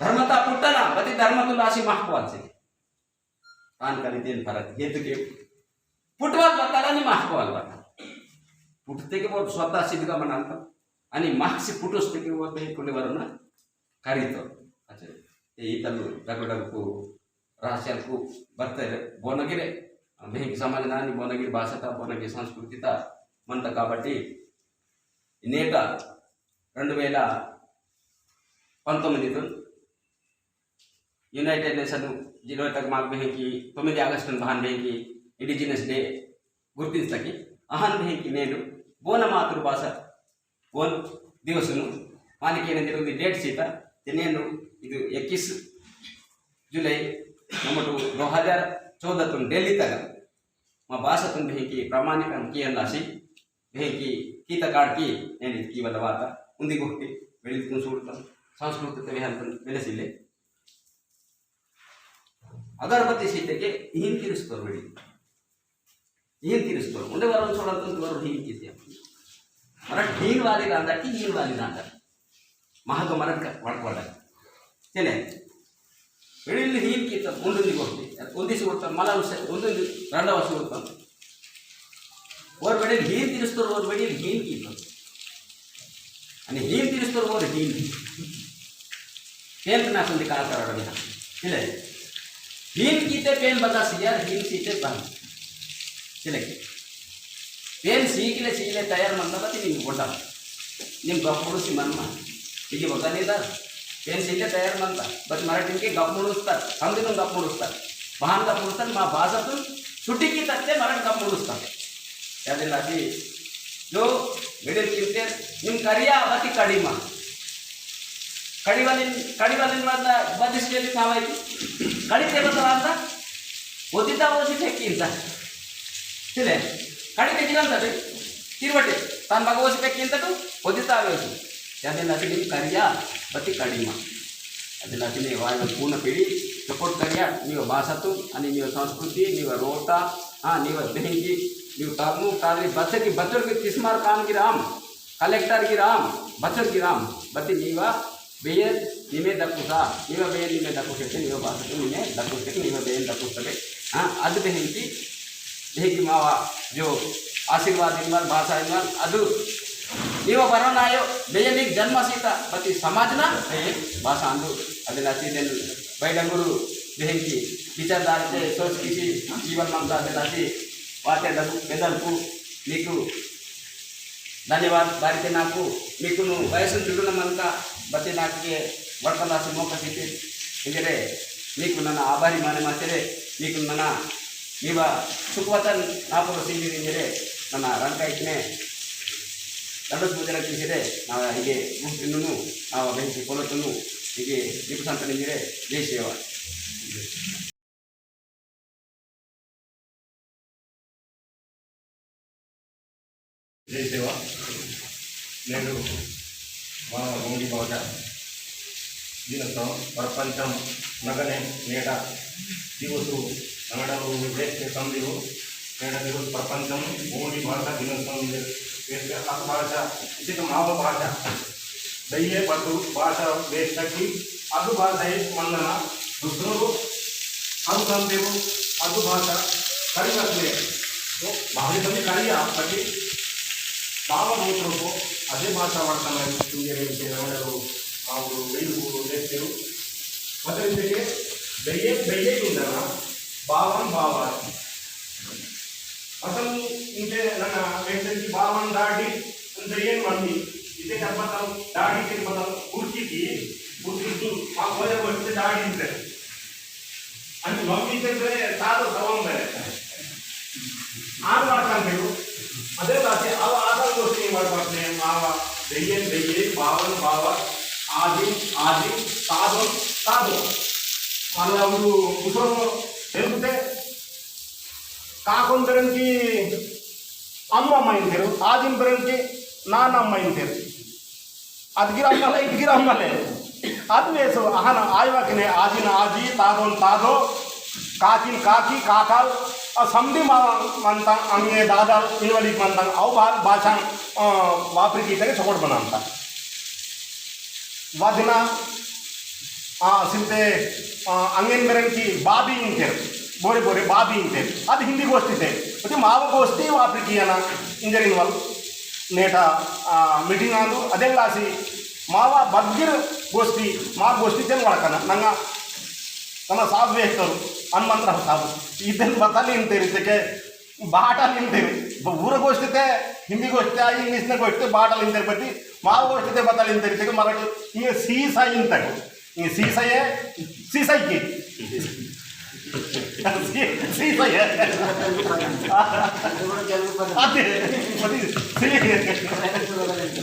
धर्मता पुट्टना बती धर्मतुन राशी महत्वाल से कान करीतेन फरक हेतु के पुटवाल बताला आणि महत्वाल बता पुटते के बोर स्वतः सिद्धगा मनांत आणि मागसी पुटोसते के बोर बेहेकुले वरना करीतो अच्छा ते इतल रगडगु राष्ट्रको बर्ತಾರೆ बोनगिरे बेहेकी समाजनानी बोनगिरे भाषाता बोनगिरे संस्कृतीता म्हणता కాబట్టి నేట 2019 యునైటెడ్ నేషన్ जिलो तक माग बेहेकी 9 August Bhan बेहेकी indigenous day గుర్తించకి Ahan बेहेकी నేను बोन మాతృభాష बोन दिवसनु मानिके ಏನೆಂದಿರುವುದು ಡೇಟ್ ಸೀತ तेनेनु ಇದು 21 जुलाई नमटू 2014 तुन दिल्ली तक मा भाषातून बेहेकी प्रामाणिकन कियन लासी बेहेकी कीता काढकी नेनि की बलवाता उंदी गोष्टी वेळीतून सोडतात संस्कृत विहारतून बेलेसिले अगरबत्ती सीतेके हिन तिरस्तर वेळी हिन तिरस्तर उंडे वरून सोडतात वरून हिन किती मराठ हिन वाली रांदा की हिन वाली रांदा महाग मराठ वडवड तेले वेळीली हिन किती उंडुंदी गोष्टी उंदिसी होतात मला उंदुंदी रांडावासी होतात वर वेळी हिन तिरस्तर वर वेळी हिन किती आणि हिन तिरस्तर वर हिन पेन नासुंदी काळ कराडा तिले हिन कीते पेन बता सियार हिन सीते बन तिले पेन सीले तयार म्हणता बती निम बोटा निम गप्पुडुसी मनमा इगे बघालेदा पेन सीले तयार म्हणता बट मराठीके गप्पुडुसतात समजून गप्पुडुसतात भान गप्पुडुसतात मा भाषातून सुटी की तत्ते मराठी गप्पुडुसतात त्यादिलासी जो मिडिल किमते निम करिया बती कडिमा कडिवालिन वाला बदिसलेली खावायची कडिते बदलांता ओदिता ओसी फेकिंता तिले कडिते किलंता ते तिरवटे तान बाग ओसी फेकिंता तो ओदिता आवेसी त्यादिलासी निम करिया बती कडिमा त्यादिलासी ने वाय पूर्ण पिढी सपोर्ट करिया नीव भाषातून आणि नीव संस्कृती नीव रोटा हां नीव बेहंगी नीव तालू ताली बच्चर की तिस्मार कान की राम कलेक्टर की राम बच्चर की राम बती नीवा बेयर निमे दकुसा नीव बेयर निमे दकुसे नीव भाषा निमे दकुसे नीव बेयर दकुसले हां अद बेहंगी ಹೇಗೆ ಮಾವ ಜೋ ಆಶೀರ್ವಾದ ಇನ್ವಾಲ್ ಭಾಷಾ ಇನ್ವಾಲ್ ಅದು ನೀವು ಬರೋನಾಯೋ ಬೇಯನಿಗೆ ಜನ್ಮ ಸೀತ ಬತ್ತಿ ಸಮಾಜನ ಭಾಷಾ ಅಂದು ಅದನ್ನ सीधे बैडंगुरु देहन की विचारधारा से सोच किसी जीवन ममता दिलासी वाते बेदलपु नीकु धन्यवाद बारिते नाकु नीकु वयस्सु चुडुन मनक बत्ती नाके वर्तनासी मोक सिटी इंजरे नीकु ನನ್ನ ಆಭಾರಿ ಮಾನೆ ಮಾತೆರೆ नीकु ನನ್ನ ನೀವ ಸುಖವತನ್ ನಾಪುರ ಸಿಂಗಿ ಇಂಜರೆ ನನ್ನ ರಂಕಾಯ್ತನೆ ದಂಡಸ್ ಪೂಜೆ ತಿಳಿಸಿದೆ ನಾವು ಹೀಗೆ ಗುಂಪಿನೂ ನಾವು ಬೆಂಕಿ ಕೊಲತನು ಹೀಗೆ ದೀಪ ಸಂತನಿಂದಿರೆ ಜೈ ಸೇವಾ జై సేవ నేడు మా గోండి భాష దినోత్సవం ప్రపంచం నగనే నేట దివసు నగడలు దేశ సంధిలు నేట దివసు ప్రపంచం గోండి భాష దినోత్సవం భాష ఇది మావ భాష దయ్యే బదు భాష దేశకి ಅದು ಭಾಷೆ ಮಂದನ ದುಸ್ರು ಅದು ತಂದೆವು ಅದು ಭಾಷ ಕರಿಮಕ್ಲೆ ಭಾಷೆ ಕರಿಯ ಬಟ್ బాగా నూతనకు అదే భాష వాడతాను నగడలు మామూలు వెలుగు లేచారు మొదటికే దయ్యే ఉందన్న భావం భావాలు అసలు ఇంకే ನನ್ನ ವೇಷಕ್ಕೆ ಭಾವನ ದಾಡಿ ಅಂದ್ರೆ ಏನು ಮಾಡಿ ಇದೇ ಕರ್ಪತಾವು ದಾಡಿ ತಿರ್ಪತಾವು ಕುರ್ಚಿಗೆ ಆ ಹೋದ ವರ್ಷ ದಾಡಿ ಇದ್ರೆ ಅಂತ ಮಗುವಿದ್ರೆ ಸಾಧು ಸವಂ ಬೇರೆ ಆರು ಮಾಡ್ಕೊಂಡ್ರು ಅದೇ ಭಾಷೆ ಅವ ಆಧಾರ ಗೋಷ್ಠಿ ಮಾಡ್ಬಾರ್ದು ಮಾವ ದಯ್ಯೆ ಭಾವನ ಭಾವ ಆದಿ ಸಾಧು మళ్ళీ ಅವರು ముసలు తెలిపితే కాకుండా బెరంకి అమ్మమ్మ ఇంటారు ఆదిన బెరంకి నాన్నమ్మ ఇంటారు అదిగిర అమ్మలే ఇదిగిర అమ్మలే అది వేసు అహన ఆయువకినే ఆదిన ఆది తాదోన్ తాదో కాకిన్ కాకి కాకాల్ समधी मनता आमगे दादा इनवली मनता अव भाषा वापरी की चकोट बनाता वादिना सिंते अंगेन मेरन की बाबी इंटे बोरे बोरे बाबी इंटे ಅದು ಹಿಂದಿ ಗೋಷ್ಠಿ थे ಮತ್ತೆ ಮಾವ ಗೋಷ್ಠಿ ವಾಪರಿ ಕಿಯನ ಇಂಜರಿನ ವಲ್ नेटा मीटिंग आंदु अदे लासी माव बग्गिर गोष्ठी मा गोष्ठी तेन वळकನ ನಂಗ ನನ್ನ ಸಾಬ್ ವೇಸ್ತರು ಹನುಮಂತರ ಸಾಬ್ ಇದನ್ನು ಬತ್ತಲ್ಲಿ ನಿಂತಿರುತ್ತೆ ಬಾಟ ನಿಂತೀವಿ ಊರ ಗೋಷ್ಠಿತೆ ಹಿಂದಿ ಗೋಷ್ಠಿ ಇಂಗ್ಲೀಷ್ನ ಗೋಷ್ಠಿ ಬಾಟಲ್ಲಿ ನಿಂತಿರ್ ಬತ್ತಿ ಮಾವ ಗೋಷ್ಠಿತೆ ಬತ್ತಲ್ಲಿ ನಿಂತಿರುತ್ತೆ ಮರಾಠಿ ಹಿಂಗೆ ಸೀಸಾಯಿ ಇಂತಾಗ ಹಿಂಗೆ ಸೀಸಯೇ ಸೀಸೈಕಿ ಸೀಸಯ್ಯ ಅದೇ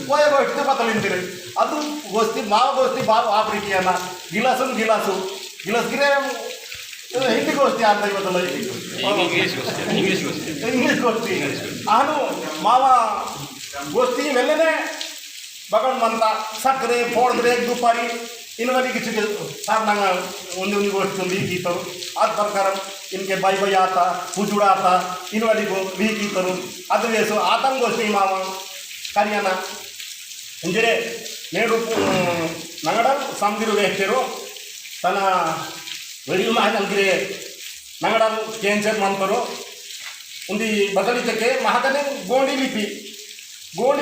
పోయే ಗೋಷ್ಠಿ ಬತ್ತಲ್ಲಿ ನಿಂತಿರಿ ಅದು ಗೋಷ್ಠಿ ಮಾವ ಗೋಷ್ಠಿ ಬಾವ ಆಫ್ರಿಕಿಯನ್ನ ಗಿಲಾಸು गिलास गिरे हिंदी गोष्ठी आता ಇವತ್ತಲ್ಲ ಇಂಗ್ಲಿಷ್ ಗೋಷ್ಠಿ ಆನು ಮಾವ ಗೋಷ್ಠಿ ಮೆಲ್ಲನೆ ಬಗನ್ ಮಂತ ಸಕ್ಕರೆ ಪೋಡ್ರೆ ದುಪಾರಿ इनवली किसी सार ना उन्नी गोष्ठी भी गीतरू अद प्रकार इनके बाई बाई आता हुजुड़ा आता इनवली को भी गीतरू अद वेसु आतंक गोष्ठी माव करियाना इंजरे नेडू नगड़ समझिरू वेस्टेरू तन वेडिंग माहिती नगड़ू कैंसर मंतरू उंदी बदलितके महाकने गोंडी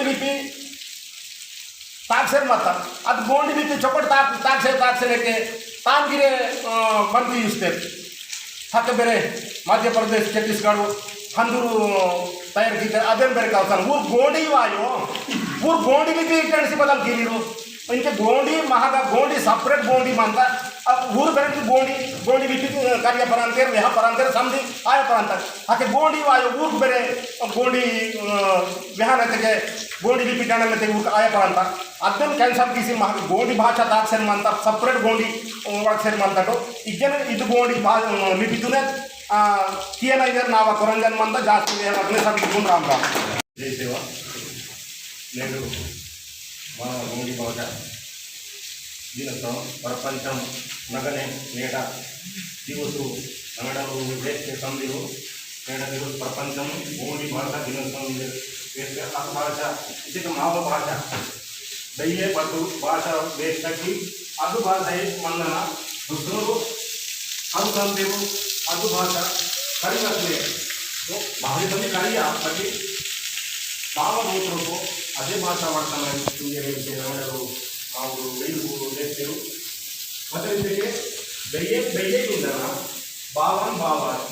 लिपि ताक्षर मत अब गोंडी लिपि चौकट ताक्षर के तानगिरे मंत्री यूस्ते हक बेरे मध्य प्रदेश छत्तीसगढ़ हंदूरू तैयार की अदे बेरे का ऊर गोंडी वायो ऊर गोंडी लिपि इसी बदल की इनके गोंडी महागा गोंडी सपरेट गोंडी मानता अब ऊर बेरे की गोंडी लिपि कार्य परांतर यहाँ परांतर समझी आया परांतर आके गोंडी वायो ऊर बेरे गोंडी विहान के गोंडी लिपि में ऊर आया परांतर अदन कैंसर किसी महागा गोंडी भाषा ताक्षर मानता सपरेट गोंडी वाक्षर मानता इज्जन ಇದು गोंडी लिपितुने किया इधर नावा कोरंजन मानता जास्ती अग्नि सब गुण राम राम जय सेवा నేను మా గోండి భాష దినోత్సవం ప్రపంచం నగనే నేట దివసు నగడలు దేశ సంధిలు నేట దివసు ప్రపంచం గోండి భాష దినోత్సవం భాష ఇది మావ భాష దయ్యే బదు భాష దేశకి ಅದು ಭಾಷೆ ಮಂದನ ದುಸ್ರು ಅದು ತಂದೆವು ಅದು ಭಾಷ ಕರಿಮಕ್ಲೆ तो बाहरी बंदी करिए बट బాగా పోతున్నారు అదే భాష వాడతాను ఇంజనీరింగ్ మాకు వెయ్యి లేచారు ಮತ್ತೆ ಇದಕ್ಕೆ ಬೆಯ್ಯೇಕಿಂದ ಬಾವನ್ ಬಾವನ್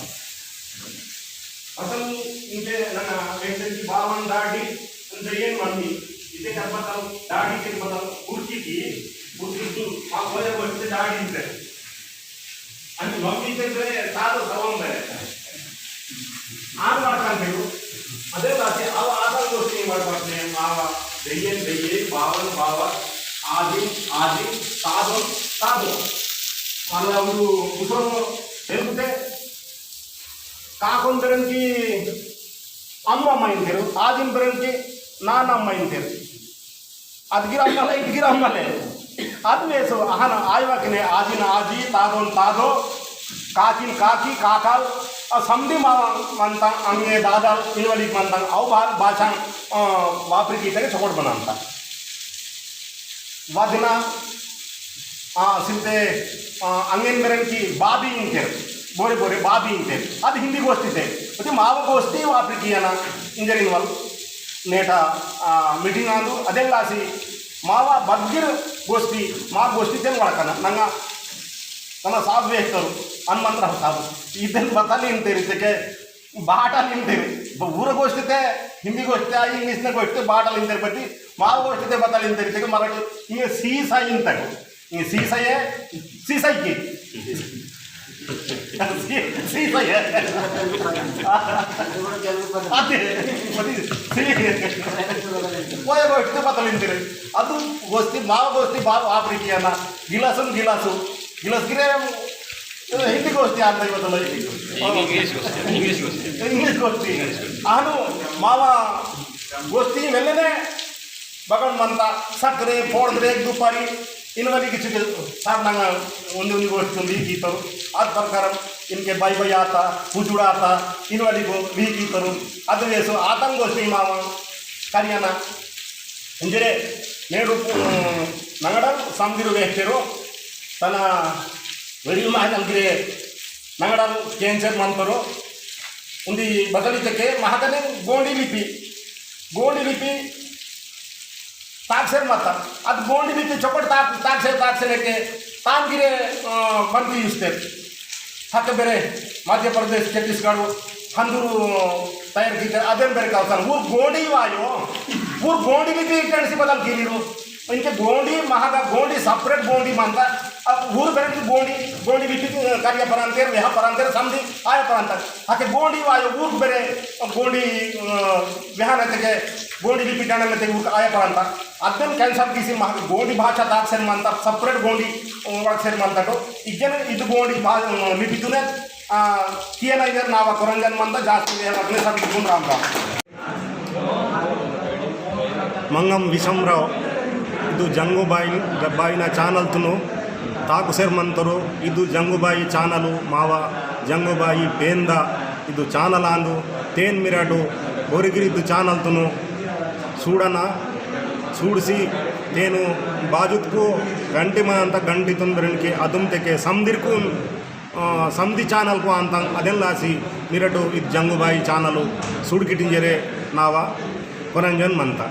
అసలు ఇంకే ನನ್ನ ఏంటంటే బావన్ డాడీ అంటే ఏం మంది ఇదే కర్మతం డాడీ కర్మతం కుర్చీకి మా పోయే వస్తే డాడీ ఉంటారు అంటే మమ్మీ చెప్పే సాధు సవం ఆరు వాడతాను మీరు అదే రాసి ఆధార వస్తే ఏం వాడపడుతున్నాయి మావ వెయ్యి బావన్ బావ ఆది ఆది సాధం సాధు మళ్ళీ ಅವರು ముసలు తెలిపితే కాకుండా బెరంకి అమ్మ అమ్మాయింటారు ఆదిన బెరంకి నాన్న అమ్మాయింటారు అదిగిర అమ్మలే ఇదిగిర అమ్మలే అది వేసు అహన ఆయువకినే ఆదిన ఆది తాదోన్ తాదో కాకిన్ కాకి కాకాల్ समधी म्हणता आम्ही दादा इनवलीक म्हणता अव भाषा वापरी की चकोट बनवता वादना सिंते अंगेन मेरंकी बाबी इंटेर बोरे बोरे बाबी इंटेर ಅದು ಹಿಂದಿ ಗೋಷ್ಠಿತೆ ಮತ್ತೆ ಮಾವ ಗೋಷ್ಠಿ ವಾಪರಿಕಿಯನ ಇಂಜರಿನ ವಲ್ ನೇಟ ಮೀಟಿಂಗ್ ಆದು ಅದೆಲ್ಲಾಸಿ ಮಾವ ಬಗ್ಗಿರ ಗೋಷ್ಠಿ ಮಾ ಗೋಷ್ಠಿ ತೆನ್ ಮಾಡಕನ ನಂಗ ನನ್ನ ಸಾಬ್ ವೇಸ್ತರು ಹನುಮಂತರ ಸಾಬು ಇದನ್ನು ಬತ್ತಲ್ಲಿ ನಿಂತೀರಿ ಇದಕ್ಕೆ ಬಾಟಲ್ಲಿ ನಿಂತೀರಿ ಊರ ಗೋಷ್ಠಿತೆ ಹಿಂದಿ ಗೋಷ್ಠಿ ಇಂಗ್ಲೀಷ್ನ ಗೋಷ್ಠಿ ಬಾಟಲ್ಲಿ ನಿಂತೀರಿ ಬತ್ತಿ ಮಾವ ಗೋಷ್ಠಿತೆ ಬತ್ತಲ್ಲಿ ನಿಂತೀರಿ ಇದಕ್ಕೆ ಮರಾಠಿ ಹಿಂಗೆ ಸೀಸಾಯಿ ಇಂತಾಗ ಹಿಂಗೆ ಸೀಸಯೇ ಸೀಸೈಕಿ ಸೀಸಯ್ಯ ಅದೇ పోయే ಗೋಷ್ಠಿ ಬತ್ತಲ್ಲಿ ನಿಂತೀರಿ ಅದು ಗೋಷ್ಠಿ ಮಾವ ಗೋಷ್ಠಿ ವಾಪರಿಕೆಯನ್ನ ಗಿಲಾಸನ್ ಗಿಲಾಸು गिलास गिरे हिंदी गोष्टी आता ಇವತ್ತಲ್ಲ ಇಂಗ್ಲಿಷ್ ಗೋಷ್ಠಿ ಆನು ಮಾವ ಗೋಷ್ಠಿ ಮೆಲ್ಲನೆ ಬಗಣ್ ಮಂತ ಸಕ್ಕರೆ ಪೋಡ್ರೆ ದುಪಾರಿ ಇನ್ವಲಿಗೆ ಚಿಕ್ಕ ಸಾರ್ ನಂಗೆ ಒಂದು ಗೋಷ್ಠಿ ಒಂದು ಗೀತರು ಅದ ಪ್ರಕಾರ ಇನ್ಕೆ ಬೈ ಬೈ ಆತ ಹುಜುಡ ಆತ ಇನ್ವಲಿಗೂ ವಿ ಗೀತರು ಅದು ವೇಸು ಆತಂಗ ಗೋಷ್ಠಿ ಮಾವ ಕರಿಯನ ಇಂಜಿರೆ ನೇಡು ನಂಗಡ ಸಂದಿರು ವೇಸ್ತಿರು ತನ್ನ ವೆರಿ ಮಾಹಿತಿ ನಮಗೆ ನಂಗಡ ಕ್ಯಾನ್ಸರ್ ಮಾಡ್ತಾರೆ ಒಂದು ಬದಲಿತಕ್ಕೆ ಮಹಾಕನೆ ಗೋಂಡಿ ಲಿಪಿ ತಾಕ್ಸೇರ್ ಮಾತ ಅದು ಗೋಂಡಿ ಲಿಪಿ ಚೊಕಟ್ ತಾಕ್ಸೇರಕ್ಕೆ ತಾನ್ಗಿರೆ ಬಂದು ಯೂಸ್ತಾರೆ ಹಕ್ಕ ಬೇರೆ ಮಧ್ಯಪ್ರದೇಶ ಛತ್ತೀಸ್ಗಢ ಹಂದೂರು ತಯಾರಿಸಿದ್ದಾರೆ ಅದೇನು ಬೇರೆ ಕಲ್ತಾನೆ ಊರು ಗೋಂಡಿ ವಾಯು ಊರು ಗೋಂಡಿ ಲಿಪಿ ಇಟ್ಟಿಸಿ ಬದಲು ಕೀರಿರು इनके गोंडी महागा गोंडी सपरेट गोंडी मानता अब ऊर बेरे की गोंडी लिपि कार्य परांतेर यहाँ परांतेर समझी आया परांतर आके गोंडी वायो ऊर बेरे गोंडी यहाँ नते गोंडी लिपि डाने में ऊर आया परांता अदन कैंसर किसी महागा गोंडी भाषा दाक्षर मानता सपरेट गोंडी वाक्षर मानता तो इजन इद गोंडी लिपि तुने किया ना इधर नावा कोरंजन मानता जास्ती है अपने सब गुण राम मंगम विषमराव ಇದು ಜಂಗುಬಾಯಿನ ಚಾನಲ್ತನು ತಾಕು ಸೇರ್ಮಂತರು ಇದು ಜಂಗುಬಾಯಿ ಚಾನಲು ಮಾವ ಜಂಗುಬಾಯಿ ಪೇಂದ ಇದು ಚಾನಲ್ ಅಂದು ತೇನ್ ಮಿರಾಡು ಹೊರಗಿರಿದ್ದು ಚಾನಲ್ತನು చూడన చూడిసి నేను బాజుత్కు గంటి అంత గంటి తొందరనికి అదుంతకే సందిర్కు సంధి ಚಾನಲ್ಕು ಅಂತ ಅದೆಲ್ಲಾಸಿ ಮಿರಟು ಇದು ಜಂಗುಬಾಯಿ ಚಾನಲು ಸುಡ್ಕಿಟಿಂಜರೆ ನಾವ ಕೊರಂಜನ್ ಮಂತ